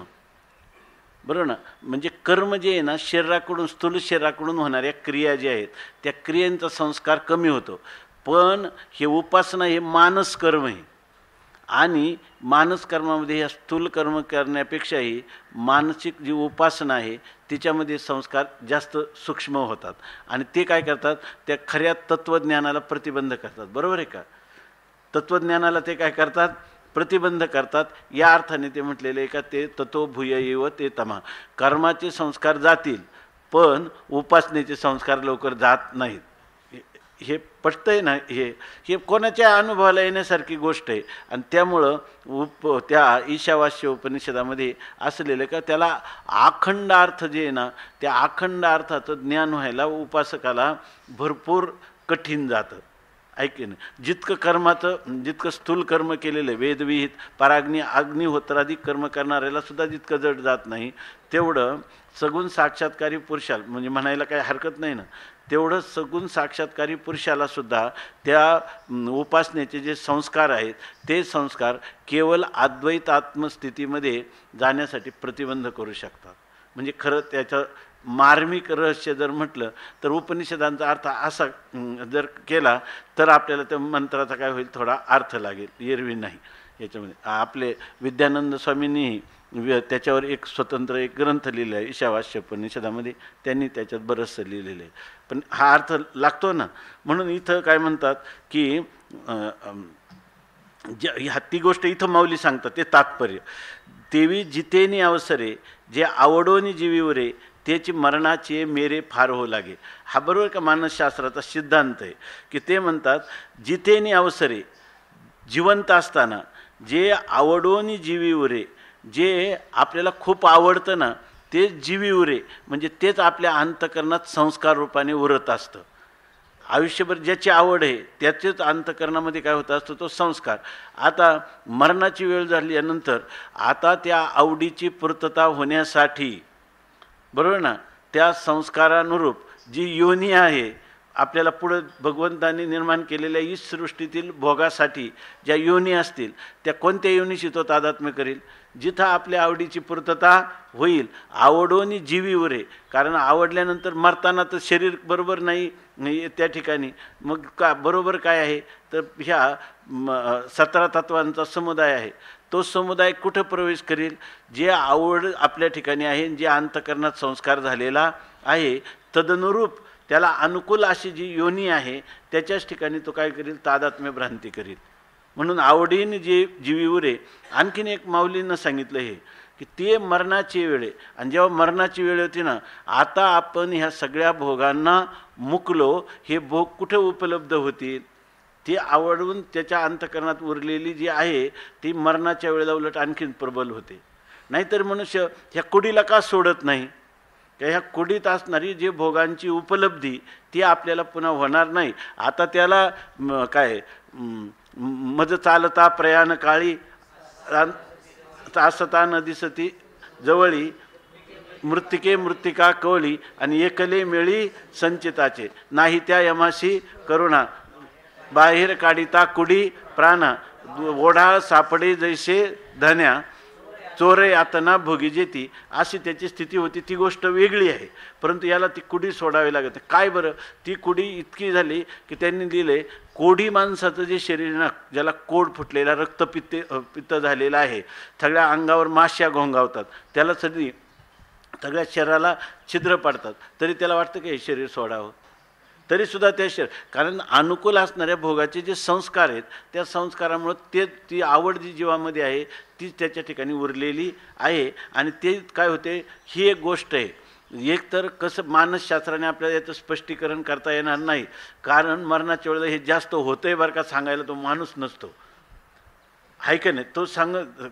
A: बरोबर ना? म्हणजे कर्म जे आहे ना, शरीराकडून, स्थूल शरीराकडून होणाऱ्या क्रिया ज्या आहेत त्या क्रियांचा संस्कार कमी होतो. पण हे उपासना हे मानस कर्म आहे, आणि मानस कर्मामध्ये या स्थूल कर्म करण्यापेक्षाही मानसिक जी उपासना आहे तिच्यामध्ये संस्कार जास्त सूक्ष्म होतात आणि ते काय करतात, त्या खऱ्या तत्त्वज्ञानाला प्रतिबंध करतात. बरोबर आहे का? तत्त्वज्ञानाला ते काय करतात, प्रतिबंध करतात. या अर्थाने ते म्हटलेले आहे का ते ततो भूय एव ते तमा. कर्माचे संस्कार जातील पण उपासनेचे संस्कार लवकर जात नाहीत. हे पटतंय ना? हे कोणाच्या अनुभवाला येण्यासारखी गोष्ट आहे. आणि त्यामुळं त्या ईशावास्य उपनिषदामध्ये असलेलं का त्याला अखंड अर्थ जे आहे ना, त्या अखंड अर्थाचं ज्ञान व्हायला उपासकाला भरपूर कठीण जातं. ऐके ना, जितकं स्थूल कर्म केलेलं आहे, वेदविहित अग्निहोत्राधिक कर्म करणाऱ्याला सुद्धा जितकं जड जात नाही, तेवढं सगुण साक्षात्कारी पुरुषाला, म्हणजे म्हणायला काही हरकत नाही ना, तेवढं सगुण साक्षात्कारी पुरुषाला सुद्धा त्या उपासनेचे जे संस्कार आहेत ते संस्कार केवळ अद्वैत आत्मस्थितीमध्ये जाण्यासाठी प्रतिबंध करू शकतात. म्हणजे खरं त्याचं मार्मिक रहस्य जर म्हटलं तर उपनिषदांचा अर्थ असा जर केला तर आपल्याला त्या मंत्राचा काय होईल, थोडा अर्थ लागेल, एरवी नाही. याच्यामध्ये आपले विद्यानंद स्वामींनी त्याच्यावर एक स्वतंत्र एक ग्रंथ लिहिला आहे ईशावास्य उपनिषदामध्ये, त्यांनी त्याच्यात बरंचसं लिहिलेलं आहे. पण हा अर्थ लागतो ना, म्हणून इथं काय म्हणतात की ती गोष्ट इथं माऊली सांगतात ते तात्पर्य. तेवी जितेनी अवसरे जे आवडोनी जीवीवरे त्याची मरणाचे मेरे फार हो लागे. हा बरोबर का मानसशास्त्राचा सिद्धांत आहे की ते म्हणतात जितेनी अवसरे, जिवंत असताना जे आवडोनी जीवीवरे, जे आपल्याला खूप आवडतं ना तेच जीवी उरे, म्हणजे तेच आपल्या अंतकरणात संस्कार रूपाने उरत असतं. आयुष्यभर ज्याची आवड आहे त्याचेच अंतकरणामध्ये काय होत असतं, तो संस्कार. आता मरणाची वेळ झाल्यानंतर आता त्या आवडीची पूर्तता होण्यासाठी, बरोबर ना, त्या संस्कारानुरूप जी योनी आहे आपल्याला पुढं भगवंताने निर्माण केलेल्या ई सृष्टीतील भोगासाठी ज्या योनी असतील त्या कोणत्या योनीशी तो तादात्म्य करेल, जिथं आपल्या आवडीची पूर्तता होईल. आवडोनी जीवी उरे, कारण आवडल्यानंतर मरताना तर शरीर बरोबर नाही त्या ठिकाणी, मग का बरोबर काय आहे तर ह्या 17 तत्वांचा समुदाय आहे. तो समुदाय कुठं प्रवेश करेल, जे आवड आपल्या ठिकाणी आहे, जे अंतकरणात संस्कार झालेला आहे तदनुरूप त्याला अनुकूल अशी जी योनी आहे त्याच्याच ठिकाणी तो काय करेल, तादात्म्य भ्रांती करेल. म्हणून आवडीने जे जीवी उरे. आणखीन एक माऊलीनं सांगितलं हे की ते मरणाची वेळ आहे, आणि जेव्हा मरणाची वेळ होती ना, आता आपण ह्या सगळ्या भोगांना मुकलो, हे भोग कुठे उपलब्ध होतील, ती आवडून त्याच्या अंतकरणात उरलेली जी आहे ती मरणाच्या वेळेला उलट आणखीन प्रबल होते. नाहीतर मनुष्य ह्या कुडीला का सोडत नाही, का ह्या कुडीत असणारी जे भोगांची उपलब्धी ती आपल्याला पुन्हा होणार नाही. आता त्याला काय मज चालता प्रयाण काळी असता न दिसती जवळी, मृत्तिका कवळी आणि एकले मेळी संचिताचे, नाही त्या यमाशी करुणा, बाहेर काढिता कुडी प्राणा, ओढाळ सापडे जैसे धन्या, चोरे यातना भोगी जेती. अशी त्याची स्थिती होती. ती गोष्ट वेगळी आहे, परंतु याला ती कुडी सोडावी लागते. काय बरं, ती कुडी इतकी झाली की त्यांनी लिहिले कोडी माणसाचं जे शरीर ना, ज्याला कोड फुटलेला, पित्त झालेला आहे, सगळ्या अंगावर माश्या घोंगावतात, त्याला सगळ्या शरीराला छिद्र पडतात, तरी त्याला वाटतं की हे शरीर सोडावं, तरीसुद्धा त्या कारण अनुकूल असणाऱ्या भोगाचे जे संस्कार आहेत त्या संस्कारामुळे ती आवड जी जीवामध्ये आहे ती त्याच्या ठिकाणी उरलेली आहे. आणि ते काय होते, ही एक गोष्ट आहे. एक तर कसं मानसशास्त्राने आपल्याला याचं स्पष्टीकरण करता येणार नाही, कारण मरणाच्या वेळेला हे जास्त होतंय बरं का सांगायला तो माणूस नसतो, आहे का नाही. तो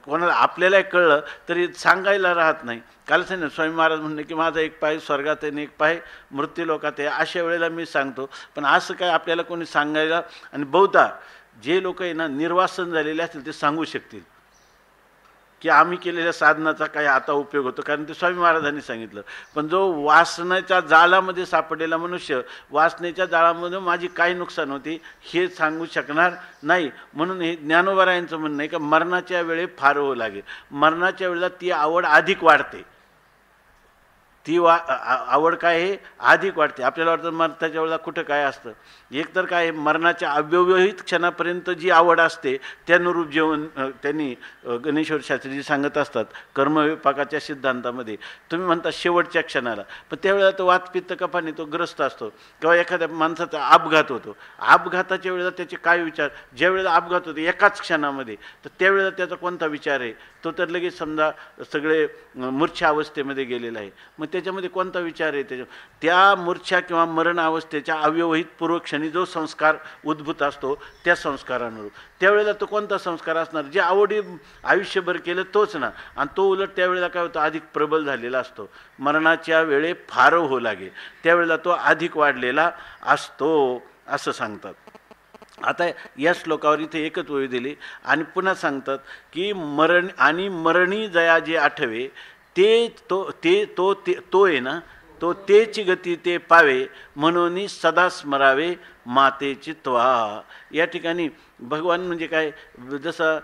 A: कोणाला आपल्याला कळलं तरी सांगायला राहत नाही. कालच ना स्वामी महाराज म्हणणे की माझा एक पाय स्वर्गात आहे आणि एक पाय मृत्यूलोकात आहे, अशा वेळेला मी सांगतो. पण असं काय आपल्याला कोणी सांगायला, आणि बहुधा जे लोक आहे ना निर्वासन झालेले असतील ते सांगू शकतील की आम्ही केलेल्या साधनाचा काय आता उपयोग होतो, कारण ते स्वामी महाराजांनी सांगितलं. पण जो वासनेच्या जाळामध्ये सापडलेला मनुष्य, वासनेच्या जाळामध्ये माझी काय नुकसान होती हे सांगू शकणार नाही. म्हणून हे ज्ञानोबरायांचं म्हणणं आहे की मरणाच्या वेळी फार हो लागे, मरणाच्या वेळेला ती आवड अधिक वाढते. ती आवड काय आहे अधिक वाटते. आपल्याला वाटतं मरणाच्या वेळेला कुठं काय असतं. एकतर काय मरणाच्या अव्यवहित क्षणापर्यंत जी आवड असते त्यानुरूप जेवण त्यांनी गणेश्वर शास्त्रीजी सांगत असतात कर्मविपाकाच्या सिद्धांतामध्ये. तुम्ही म्हणता शेवटच्या क्षणाला, पण त्यावेळेला तो वातपित्त कफाने तो ग्रस्त असतो किंवा एखाद्या माणसाचा अपघात होतो. अपघाताच्या वेळेला त्याचे काय विचार, ज्या वेळेला अपघात होतो एकाच क्षणामध्ये, तर त्यावेळेला त्याचा कोणता विचार आहे. तो तर लगेच समजा सगळे मूर्छा अवस्थेमध्ये गेलेला आहे. मग त्याच्यामध्ये कोणता विचार आहे. त्या मूर्छा किंवा मरण अवस्थेच्या अव्यवहित पूर्वक्षणी जो संस्कार उद्भूत असतो त्या संस्कारानुरूप त्यावेळेला तो कोणता संस्कार असणार, जे आवडी आयुष्यभर केलं तोच ना. आणि तो उलट त्यावेळेला काय होतं अधिक प्रबल झालेला असतो. मरणाच्या वेळे फार हो लागे त्यावेळेला तो अधिक वाढलेला असतो असं सांगतात. आता या श्लोकावर इथे एकच ओळी दिली आणि पुन्हा सांगतात की मरण आणि मरणी जया जे आठवे ते तो आहे ना, तो तेची गती ते पावे म्हणून सदा स्मरावे मातेची त्वा. या ठिकाणी भगवान म्हणजे काय, जसं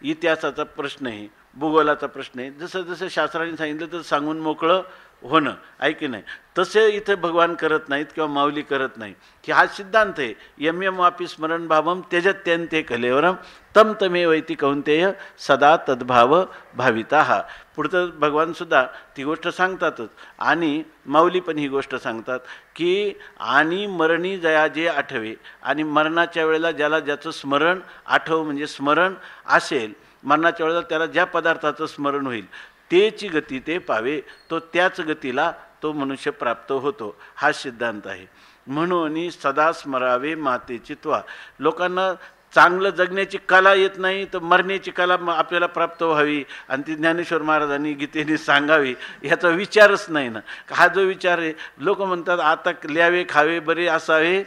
A: इतिहासाचा प्रश्न आहे, भूगोलाचा प्रश्न आहे, जसं जसं शास्त्राने सांगितलं तर सांगून मोकळं होणं आहे की नाही, तसे इथे भगवान करत नाहीत किंवा माऊली करत नाही. की हा सिद्धांत आहे यम यम वापी स्मरण भावम त्यजत्यन्ते कलेवरम तम तमे वैती कौंतेय सदा तद्भाव भाविता. हा पुढचं भगवानसुद्धा ती गोष्ट सांगतातच आणि माऊली पण ही गोष्ट सांगतात की आणि मरणी जया जे आठवे, आणि मरणाच्या वेळेला ज्याला ज्याचं स्मरण आठव म्हणजे स्मरण असेल, मरणाच्या वेळेला त्याला ज्या पदार्थाचं स्मरण होईल तेची गती ते पावे, तो त्याच गतीला तो मनुष्य प्राप्त होतो. हा सिद्धांत आहे. म्हणून सदा स्मरावे मातेची त्वा. लोकांना चांगलं जगण्याची कला येत नाही तर मरण्याची कला आपल्याला प्राप्त व्हावी आणि ती ज्ञानेश्वर महाराजांनी गीतेने सांगावी ह्याचा विचारच नाही ना. हा जो विचार आहे, लोक म्हणतात आता ल्यावे खावे बरे असावे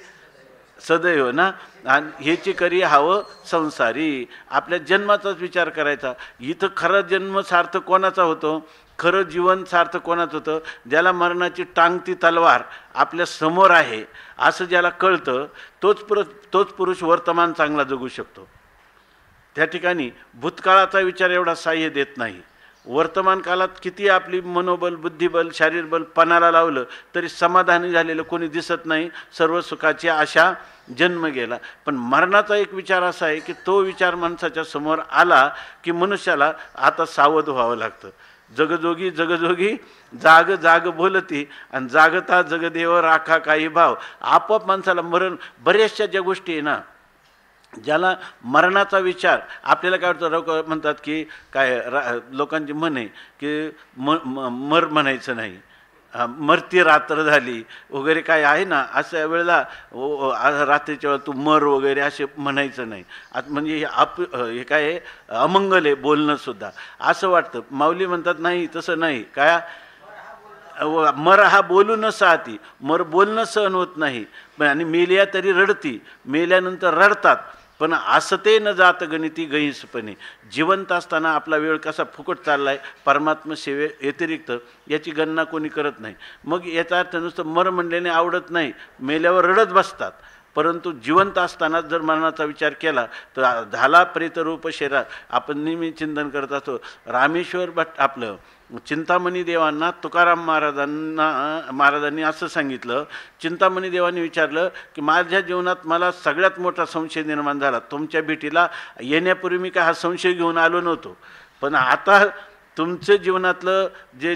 A: सदैव ना, आणि ह्याची करी हवं संसारी. आपल्या जन्माचाच विचार करायचा. इथं खरा जन्म सार्थ कोणाचा होतो, खरं जीवन सार्थ कोणाचं होतं, ज्याला मरणाची टांगती तलवार आपल्या समोर आहे असं ज्याला कळतं तोच पुरुष वर्तमान चांगला जगू शकतो. त्या ठिकाणी भूतकाळाचा विचार एवढा साह्य देत नाही. वर्तमान काळात किती आपली मनोबल बुद्धिबल शारीरबल पणाला लावलं तरी समाधानी झालेलं कोणी दिसत नाही. सर्व सुखाची आशा जन्म गेला. पण मरणाचा एक विचार असा आहे की तो विचार माणसाच्या समोर आला की मनुष्याला आता सावध व्हावं लागतं. जगजोगी जगजोगी जाग जाग बोलती आणि जागता जगदेव राखा काही भाव. आपोआप माणसाला मरण, बऱ्याचशा ज्या गोष्टी आहे ना ज्याला मरणाचा विचार आपल्याला काय वाटतं, लोक म्हणतात की काय लोकांची म्हण आहे की मर म्हणायचं नाही, मरती रात्र झाली वगैरे काय आहे ना, अशा वेळेला रात्रीच्या वेळेला तू मर वगैरे असे म्हणायचं नाही. म्हणजे हे काय आहे अमंगल आहे बोलणंसुद्धा असं वाटतं. माऊली म्हणतात नाही तसं नाही. काय मर हा बोलू न साहती, मर बोलणं सहन होत नाही आणि मेल्या तरी रडती, मेल्यानंतर रडतात पण असते न जात गणिती गैसपणे. जिवंत असताना आपला वेळ कसा फुकट चालला आहे परमात्मा सेवे व्यतिरिक्त याची गणना कोणी करत नाही. मग याचा अर्थ नुसतं मर म्हणल्याने आवडत नाही, मेल्यावर रडत बसतात. परंतु जिवंत असताना जर मरणाचा विचार केला तर झाला प्रेतरूप शरीरात. आपण नेहमी चिंतन करत असतो. रामेश्वर भट आपलं चिंतामणी देवांना तुकाराम महाराजांनी असं सांगितलं. चिंतामणी देवांनी विचारलं की माझ्या जीवनात मला सगळ्यात मोठा संशय निर्माण झाला. तुमच्या भेटीला येण्यापूर्वी मी काय हा संशय घेऊन आलो नव्हतो, पण आता तुमचं जीवनातलं जे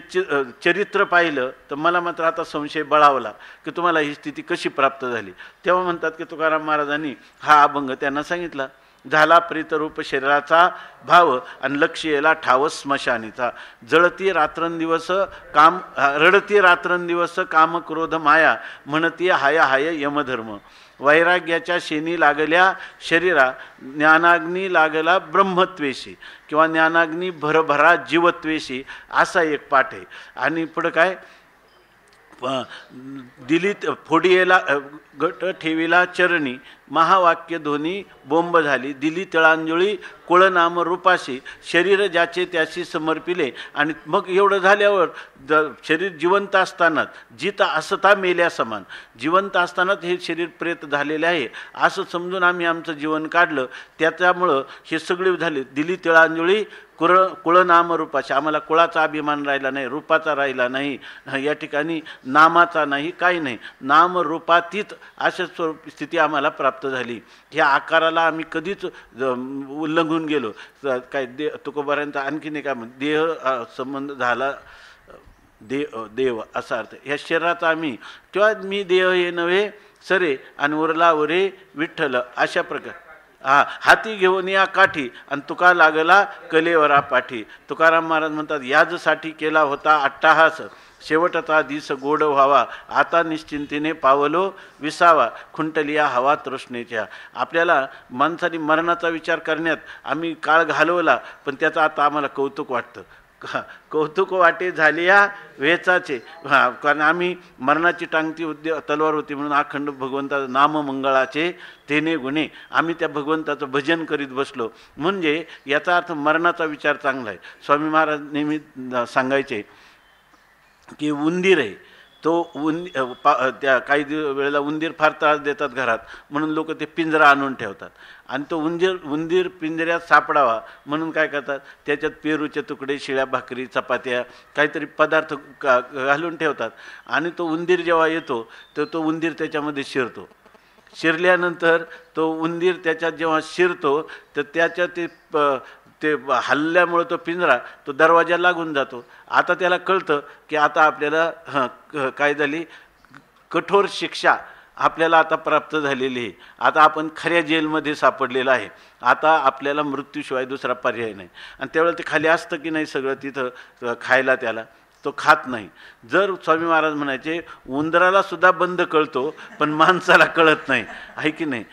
A: चरित्र पाहिलं तर मला मात्र आता संशय बळावला की तुम्हाला ही स्थिती कशी प्राप्त झाली. तेव्हा म्हणतात की तुकाराम महाराजांनी हा अभंग त्यांना सांगितला. झाला प्रेतरूप शरीराचा भाव आणि लक्ष येला ठाव स्मशानीचा. जळती रात्रंदिवस काम, रडती रात्रंदिवस काम क्रोध माया, म्हणती हाय हाय यमधर्म. वैराग्याच्या शेनी लागल्या शरीरा, ज्ञानाग्नी लागला ब्रह्मत्वेशी किंवा ज्ञानाग्नी भरभरा जीवत्वेशी असा एक पाठ आहे. आणि पुढं काय दिलीत फोडियेला गट ठेविला चरणी, महावाक्य ध्वनी बोंब झाली, दिली तिळांजळी कुळ नाम रूपाशी, शरीर ज्याचे त्याशी समर्पिले. आणि मग एवढं झाल्यावर शरीर जिवंत असतानाच जिता असता मेल्या समान, जिवंत असतानाच हे शरीर प्रेत झालेले आहे असं समजून आम्ही आमचं जीवन काढलं. त्याच्यामुळं हे सगळे झाले. दिली तिळांजळी कुळ नाम रूपाशी, आम्हाला कुळाचा अभिमान राहिला नाही, रूपाचा राहिला नाही, या ठिकाणी नामाचा नाही, काही नाही, नाम रूपातीत अशा स्थिती आम्हाला प्राप्त झाली. ह्या आकाराला आम्ही कधीच उल्लंघून गेलो काय तुकोबारांचा आणखीन एक देह संबंध झाला, देव असा अर्थ. ह्या शरीराचा आम्ही तेव्हा मी देह हे नव्हे सरे आणि उरला वरे विठ्ठल अशा प्रकार हाती घेऊन या काठी आणि तुका लागला कलेवरा पाठी. तुकाराम महाराज म्हणतात याजसाठी केला होता अट्टाहास, शेवटचा दिस गोड व्हावा, आता निश्चिंतीने पावलो विसावा, खुंटलिया हवा तृष्णेच्या. आपल्याला माणसाने मरणाचा विचार करण्यात आम्ही काळ घालवला, पण त्याचं आता आम्हाला कौतुक वाटतं. कौतुक वाटे झाले या वेचाचे. कारण आम्ही मरणाची टांगती तलवार होती म्हणून अखंड भगवंताचं नाममंगळाचे तेने गुणे आम्ही त्या भगवंताचं भजन करीत बसलो. म्हणजे याचा अर्थ मरणाचा विचार चांगला आहे. स्वामी महाराज नेहमी सांगायचे की उंदीर आहे तो त्या काही वेळेला उंदीर फार त्रास देतात घरात, म्हणून लोक ते पिंजरा आणून ठेवतात. आणि तो उंदीर पिंजऱ्यात सापडावा म्हणून काय करतात, त्याच्यात पेरूचे तुकडे, शिळ्या भाकरी, चपात्या, काहीतरी पदार्थ घालून ठेवतात. आणि तो उंदीर जेव्हा येतो तर तो उंदीर त्याच्यामध्ये शिरतो. शिरल्यानंतर तो उंदीर त्याच्यात जेव्हा शिरतो तर त्याच्यात ते हल्ल्यामुळे तो पिंजरा तो दरवाजा लागून जातो. आता त्याला कळतं की आता आपल्याला काय झाली, कठोर शिक्षा आपल्याला आता प्राप्त झालेली आहे. आता आपण खऱ्या जेलमध्ये सापडलेलं आहे. आता आपल्याला मृत्यूशिवाय दुसरा पर्याय नाही. आणि त्यावेळेला ते खाली असतं की नाही सगळं तिथं खायला, त्याला तो खात नाही. जर स्वामी महाराज म्हणायचे उंदराला सुद्धा बंद कळतो पण माणसाला कळत नाही, आहे की नाही,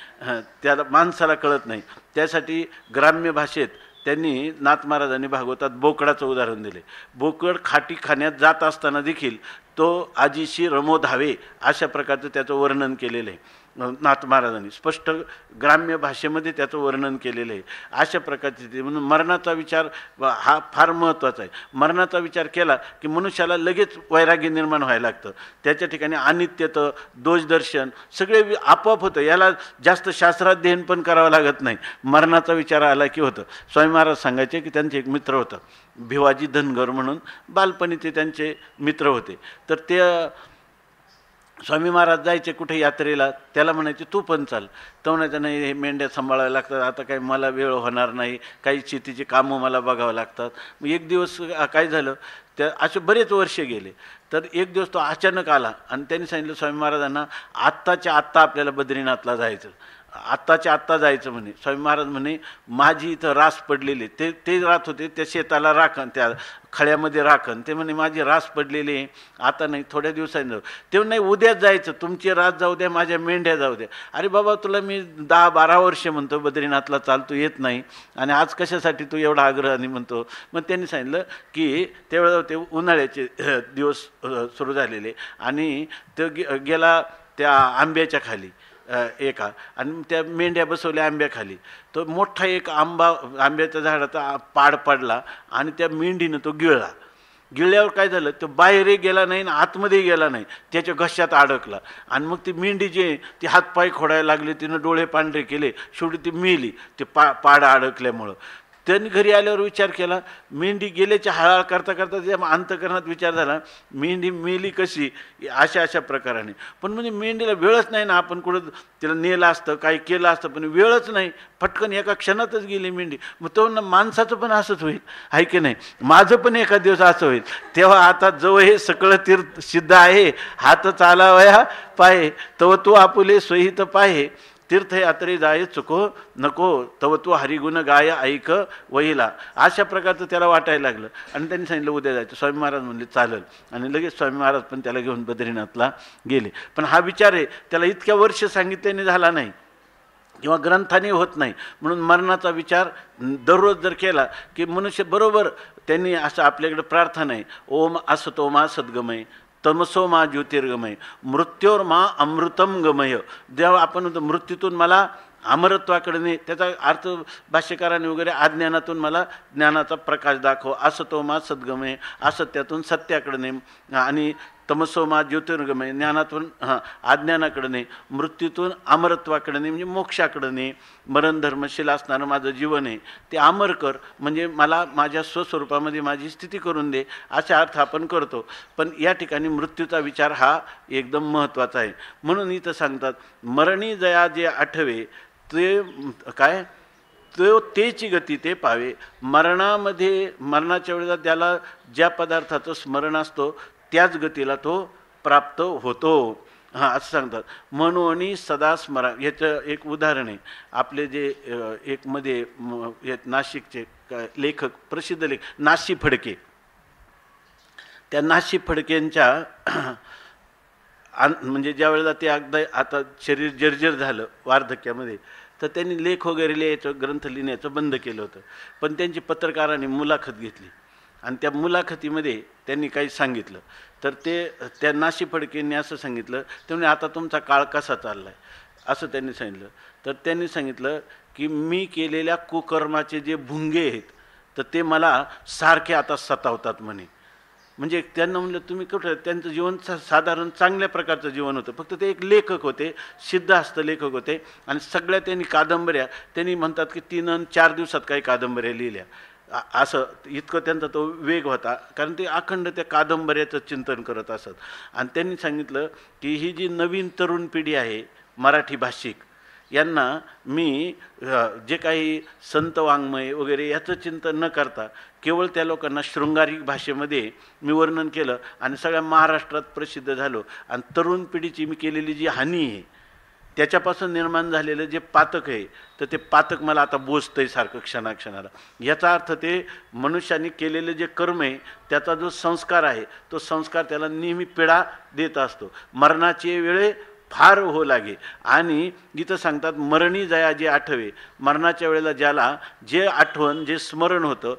A: त्याला माणसाला कळत नाही. त्यासाठी ग्राम्य भाषेत त्यांनी नाथ महाराजांनी भागवतात बोकडाचं उदाहरण दिले. बोकड खाटी खाण्यात जात असताना देखील तो आजीशी रमो धावे अशा प्रकारचं त्याचं वर्णन केलेलं आहे. नाथ महाराजांनी स्पष्ट ग्राम्य भाषेमध्ये त्याचं वर्णन केलेलं आहे. अशा प्रकारचे म्हणून मरणाचा विचार हा फार महत्त्वाचा आहे. मरणाचा विचार केला की मनुष्याला लगेच वैराग्य निर्माण व्हायला लागतं. त्याच्या ठिकाणी अनित्यतं, दोषदर्शन सगळे आपोआप होतं. याला जास्त शास्त्राध्ययन पण करावं लागत नाही. मरणाचा विचार आला की होतं. स्वामी महाराज सांगायचे की त्यांचे एक मित्र होतं भिवाजी धनगर म्हणून, बालपणी ते त्यांचे मित्र होते. तर ते स्वामी महाराज जायचे कुठे यात्रेला, त्याला म्हणायचे तू पण चाल. तो म्हणायचा नाही हे मेंढ्या सांभाळायला लागतात, आता काही मला वेळ होणार नाही, काही शेतीची कामं मला बघावं लागतात. मग एक दिवस काय झालं, त्या असे बरेच वर्ष गेले. तर एक दिवस तो अचानक आला आणि त्यांनी सांगितलं स्वामी महाराजांना आत्ताच्या आत्ता आपल्याला बद्रीनाथला जायचं, आत्ताच्या आत्ता जायचं म्हणे. स्वामी महाराज म्हणे माझी इथं रास पडलेली, ते राहत होते त्या शेताला राखण, त्या खळ्यामध्ये राखण. ते म्हणे माझी रास पडलेली आहे, आता नाही थोड्या दिवसांनी जाऊ. ते म्हणे नाही उद्याच जायचं, तुमची रास जाऊ द्या, माझ्या मेंढ्या जाऊ द्या. अरे बाबा तुला मी 10-12 वर्ष म्हणतो बद्रीनाथला चालतो येत नाही आणि आज कशासाठी तू एवढा आग्रहाने म्हणतो. मग त्यांनी सांगितलं की त्यावेळेला ते उन्हाळ्याचे दिवस सुरू झालेले आणि तो गेला त्या आंब्याच्या खाली एका, आणि त्या मेंढ्या बसवल्या आंब्याखाली. तो मोठा एक आंब्याच्या झाडाचा पाड पडला आणि त्या मेंढीनं तो गिळला. गिळल्यावर काय झालं, तो बाहेरही गेला नाही आणि आतमध्ये गेला नाही, त्याच्या घशात अडकला. आणि मग ती मेंढी जी ती हातपाय खोडायला लागली, तिनं डोळे पांढरे केले, शेवटी ती मेली ते पाड अडकल्यामुळं. त्यांनी घरी आल्यावर विचार केला, मेंढी गेल्याची हळहळ करता करता त्या अंतकरणात विचार झाला मेंढी मेली कशी, अशा प्रकाराने. पण म्हणजे मेंढीला वेळच नाही ना, आपण कुठं तिला नेलं असतं काही केलं असतं पण वेळच नाही, पटकन एका क्षणातच गेली मेंढी. मग तो माणसाचं पण असंच होईल, आहे की नाही, माझं पण एका दिवस असं होईल. तेव्हा आता जवळ हे सकळ तीर्थ सिद्ध आहे, हात चालावया पाहे तव तू आपुले सोयीत पाहे, तीर्थयात्रे जाय चुको नको तव तू हरिगुण गाय ऐक वहिला. अशा प्रकारचं त्याला वाटायला लागलं आणि त्यांनी सांगितलं उद्या जायचं. स्वामी महाराज म्हणले चालेल, आणि लगेच स्वामी महाराज पण त्याला घेऊन बद्रीनाथला गेले. पण हा विचार आहे त्याला इतक्या वर्ष सांगितल्याने झाला नाही किंवा ग्रंथाने होत नाही. म्हणून मरणाचा विचार दररोज जर केला की मनुष्य बरोबर त्यांनी असं आपल्याकडे प्रार्थना आहे ओम असतोमा सद्गमय तमसो मा ज्योतिर्गमय मृत्योर मा अमृतम गमय. जेव्हा आपण म्हणतो मृत्यूतून मला अमरत्वाकडे ने, त्याचा अर्थ भाष्यकाराने वगैरे अज्ञानातून मला ज्ञानाचा प्रकाश दाखव, असतो मा सद्गमय असत्यातून सत्याकडे ने, आणि तमसो मा ज्योतिर्गमय ज्ञानातून अज्ञानाकडे ने, मृत्यूतून अमरत्वाकडे ने म्हणजे मोक्षाकडे ने. मरण धर्मशील असणारं माझं जीवन आहे ते अमर कर, म्हणजे मला माझ्या स्वस्वरूपामध्ये माझी स्थिती करून दे, असा अर्थ आपण करतो. पण या ठिकाणी मृत्यूचा विचार हा एकदम महत्त्वाचा आहे. म्हणून इथं सांगतात मरणी जया जे आठवे ते काय तो तेची गती ते पावे. मरणामध्ये मरणाच्या वेळेला त्याला ज्या पदार्थाचं स्मरण असतो त्याच गतीला तो प्राप्त होतो, असं सांगतात. म्हणून सदा स्मरा. याचं एक उदाहरण आहे. आपले जे एक मध्ये नाशिकचे लेखक प्रसिद्ध नाशी फडके, त्या नाशी फडकेंच्या म्हणजे ज्या वेळेला ते अगदी आता शरीर जर्जर झालं वार्धक्यामध्ये, तर त्यांनी लेख वगैरे लिहायचं, ग्रंथ लिहिण्याचं बंद केलं होतं. पण त्यांची पत्रकारांनी मुलाखत घेतली आणि त्या मुलाखतीमध्ये त्यांनी काही सांगितलं. तर त्या नाशी फडकेंनी असं सांगितलं, ते म्हणजे आता तुमचा काळ कसा चालला आहे असं त्यांनी सांगितलं. तर त्यांनी सांगितलं की मी केलेल्या कुकर्माचे जे भुंगे आहेत तर ते मला सारखे आता सतावतात म्हणे. म्हणजे त्यांना म्हणलं तुम्ही कुठं, त्यांचं जीवन साधारण चांगल्या प्रकारचं जीवन होतं, फक्त ते एक लेखक होते, सिद्धहस्त लेखक होते, आणि सगळ्या त्यांनी कादंबऱ्या त्यांनी म्हणतात की 3 आणि 4 दिवसात काही कादंबऱ्या लिहिल्या. असं इतकं त्यांचा तो वेग होता, कारण ते अखंड त्या कादंबऱ्याचं चिंतन करत असत. आणि त्यांनी सांगितलं की ही जी नवीन तरुण पिढी आहे मराठी भाषिक, यांना मी जे काही संत वाङ्मय वगैरे याचं चिंतन न करता केवळ त्या लोकांना शृंगारिक भाषेमध्ये मी वर्णन केलं आणि सगळ्या महाराष्ट्रात प्रसिद्ध झालो. आणि तरुण पिढीची मी केलेली जी हानी आहे त्याच्यापासून निर्माण झालेलं जे पातक आहे, तर ते पातक मला आता बोचतंय सारखं क्षणाक्षणाला. याचा अर्थ ते मनुष्याने केलेले जे कर्म आहे त्याचा जो संस्कार आहे तो संस्कार त्याला नेहमी पीडा देत असतो. मरणाची वेळे फार हो लागे. आणि इथं सांगतात मरणी जया जे आठवे, मरणाच्या वेळेला ज्याला जे आठवण जे स्मरण होतं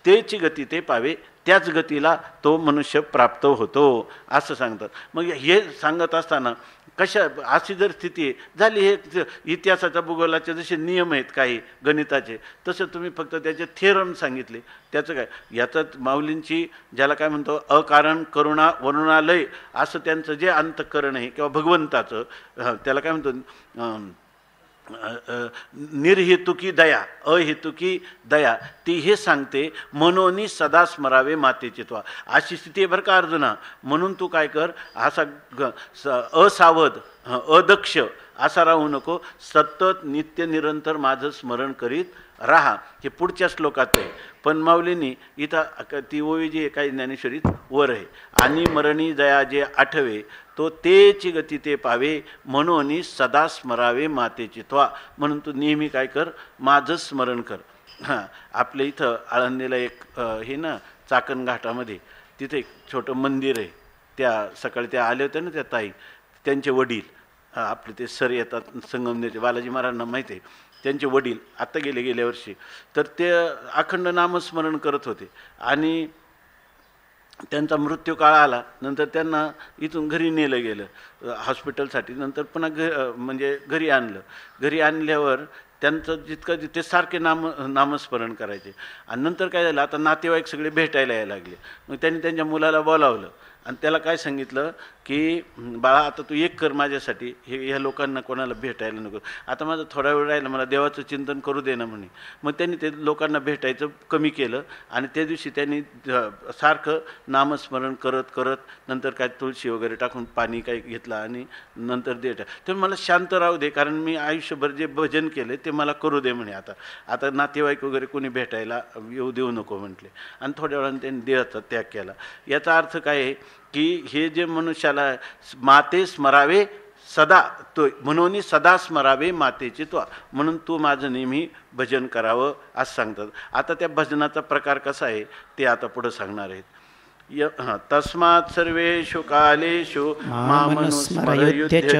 A: तेची गती ते पावे, त्याच गतीला तो मनुष्य प्राप्त होतो असं सांगतात. मग हे सांगत असताना कशा अशी जर स्थिती झाली, हे इतिहासाच्या भूगोलाचे जसे नियम आहेत काही गणिताचे, तसं तुम्ही फक्त त्याचे थेरम सांगितले, त्याचं काय. याचं माऊलींची ज्याला काय म्हणतो अकारण करुणा वरुणालय असं त्यांचं जे अंतःकरण आहे किंवा भगवंताचं त्याला काय म्हणतो निर्हेतुकी दया, अहेतुकी दया, ती हे सांगते. मनोनी सदा स्मरावे मातेचे त्वा. अशी स्थिती आहे बरं का अर्जुना. म्हणून तू काय कर, असा असावध अदक्ष असा राहू नको, सतत नित्य निरंतर माझं स्मरण करीत राहा. हे पुढच्या श्लोकात आहे. पण माऊलींनी इथं ती ओवी जी काही ज्ञानेश्वरीत वर आहे, आणि मरणी जया जे आठवे तो तेची गती ते पावे, म्हणून सदा स्मरावे मातेची त्वा. म्हणून तू नेहमी काय कर, माझं स्मरण कर. आपल्या इथं आळंदीला एक हे ना चाकण घाटामध्ये तिथे एक छोटं मंदिर आहे. त्या सकाळी त्या आल्या होत्या ना त्या ताई, त्यांचे वडील आपले ते सर येतात संगमनेरचे, बालाजी महाराजांना माहिती आहे, त्यांचे वडील आत्ता गेल्या वर्षी, तर ते अखंड नामस्मरण करत होते. आणि त्यांचा मृत्यू काळ आला, नंतर त्यांना इथून घरी नेलं गेलं हॉस्पिटलसाठी. नंतर पुन्हा म्हणजे घरी आणलं. घरी आणल्यावर त्यांचं जितकं ते सारखे नामस्मरण करायचे. आणि नंतर काय झालं, आता नातेवाईक सगळे भेटायला यायला लागले. मग त्यांनी त्यांच्या मुलाला बोलावलं आणि त्याला काय सांगितलं की बाळा आता तू एक कर माझ्यासाठी, ह्या लोकांना कोणाला भेटायला नको, आता माझं थोडा वेळ राहिला, मला देवाचं चिंतन करू दे ना म्हणे. मग त्यांनी ते लोकांना भेटायचं कमी केलं आणि त्या दिवशी त्यांनी सारखं नामस्मरण करत करत नंतर काय तुळशी वगैरे टाकून पाणी काय घेतलं आणि नंतर देत. तर मला शांत राहू दे, कारण मी आयुष्यभर जे भजन केले ते मला करू दे म्हणे. आता नातेवाईक वगैरे कोणी भेटायला येऊ देऊ नको म्हटले. आणि थोड्या वेळाने त्यांनी देहाचा त्याग केला. याचा अर्थ काय आहे की हे जे मनुष्याला माते स्मरावे सदा, तो म्हणून सदा स्मरावे मातेचे त्वा, म्हणून तू माझं नेहमी भजन करावं असं सांगतात. आता त्या भजनाचा प्रकार कसा आहे ते आता पुढे सांगणार आहेत. तस्मात् सर्वेषु कालेषु
B: मामनुस्मरयुध्यच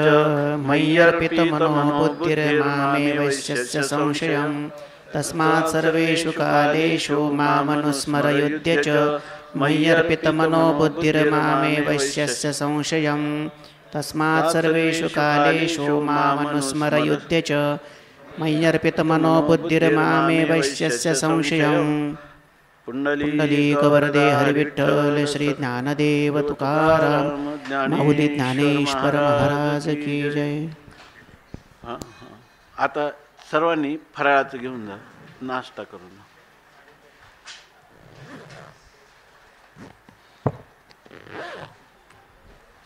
B: मय्यर्पितमनो बुद्धिर्मामेवैश्यस्य संशयम्. तस्मात् सर्वेषु कालेषु मामनुस्मरयुध्यच मय्यर्पितमनो बुद्धिर्मामे वैश्यस्य संशयं तस्मात् सर्वेषु कालेषु मामनुस्मरयुध्य च मय्यर्पितमनो बुद्धिर्मामे वैश्यस्य संशयं पुंडलीकवरदे हरिविठ्ठल श्री ज्ञानदेव तुकाराम माऊली ज्ञानेश्वर महाराज की जय.
A: आता सर्वांनी फराळाचं घेऊन जा, नाश्ता करून.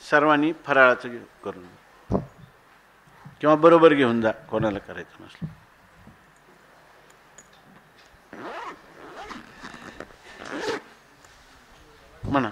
A: सर्वांनी फराळाचं करून किंवा बरोबर घेऊन जा कोणाला करायचं नसलं. म्हणा.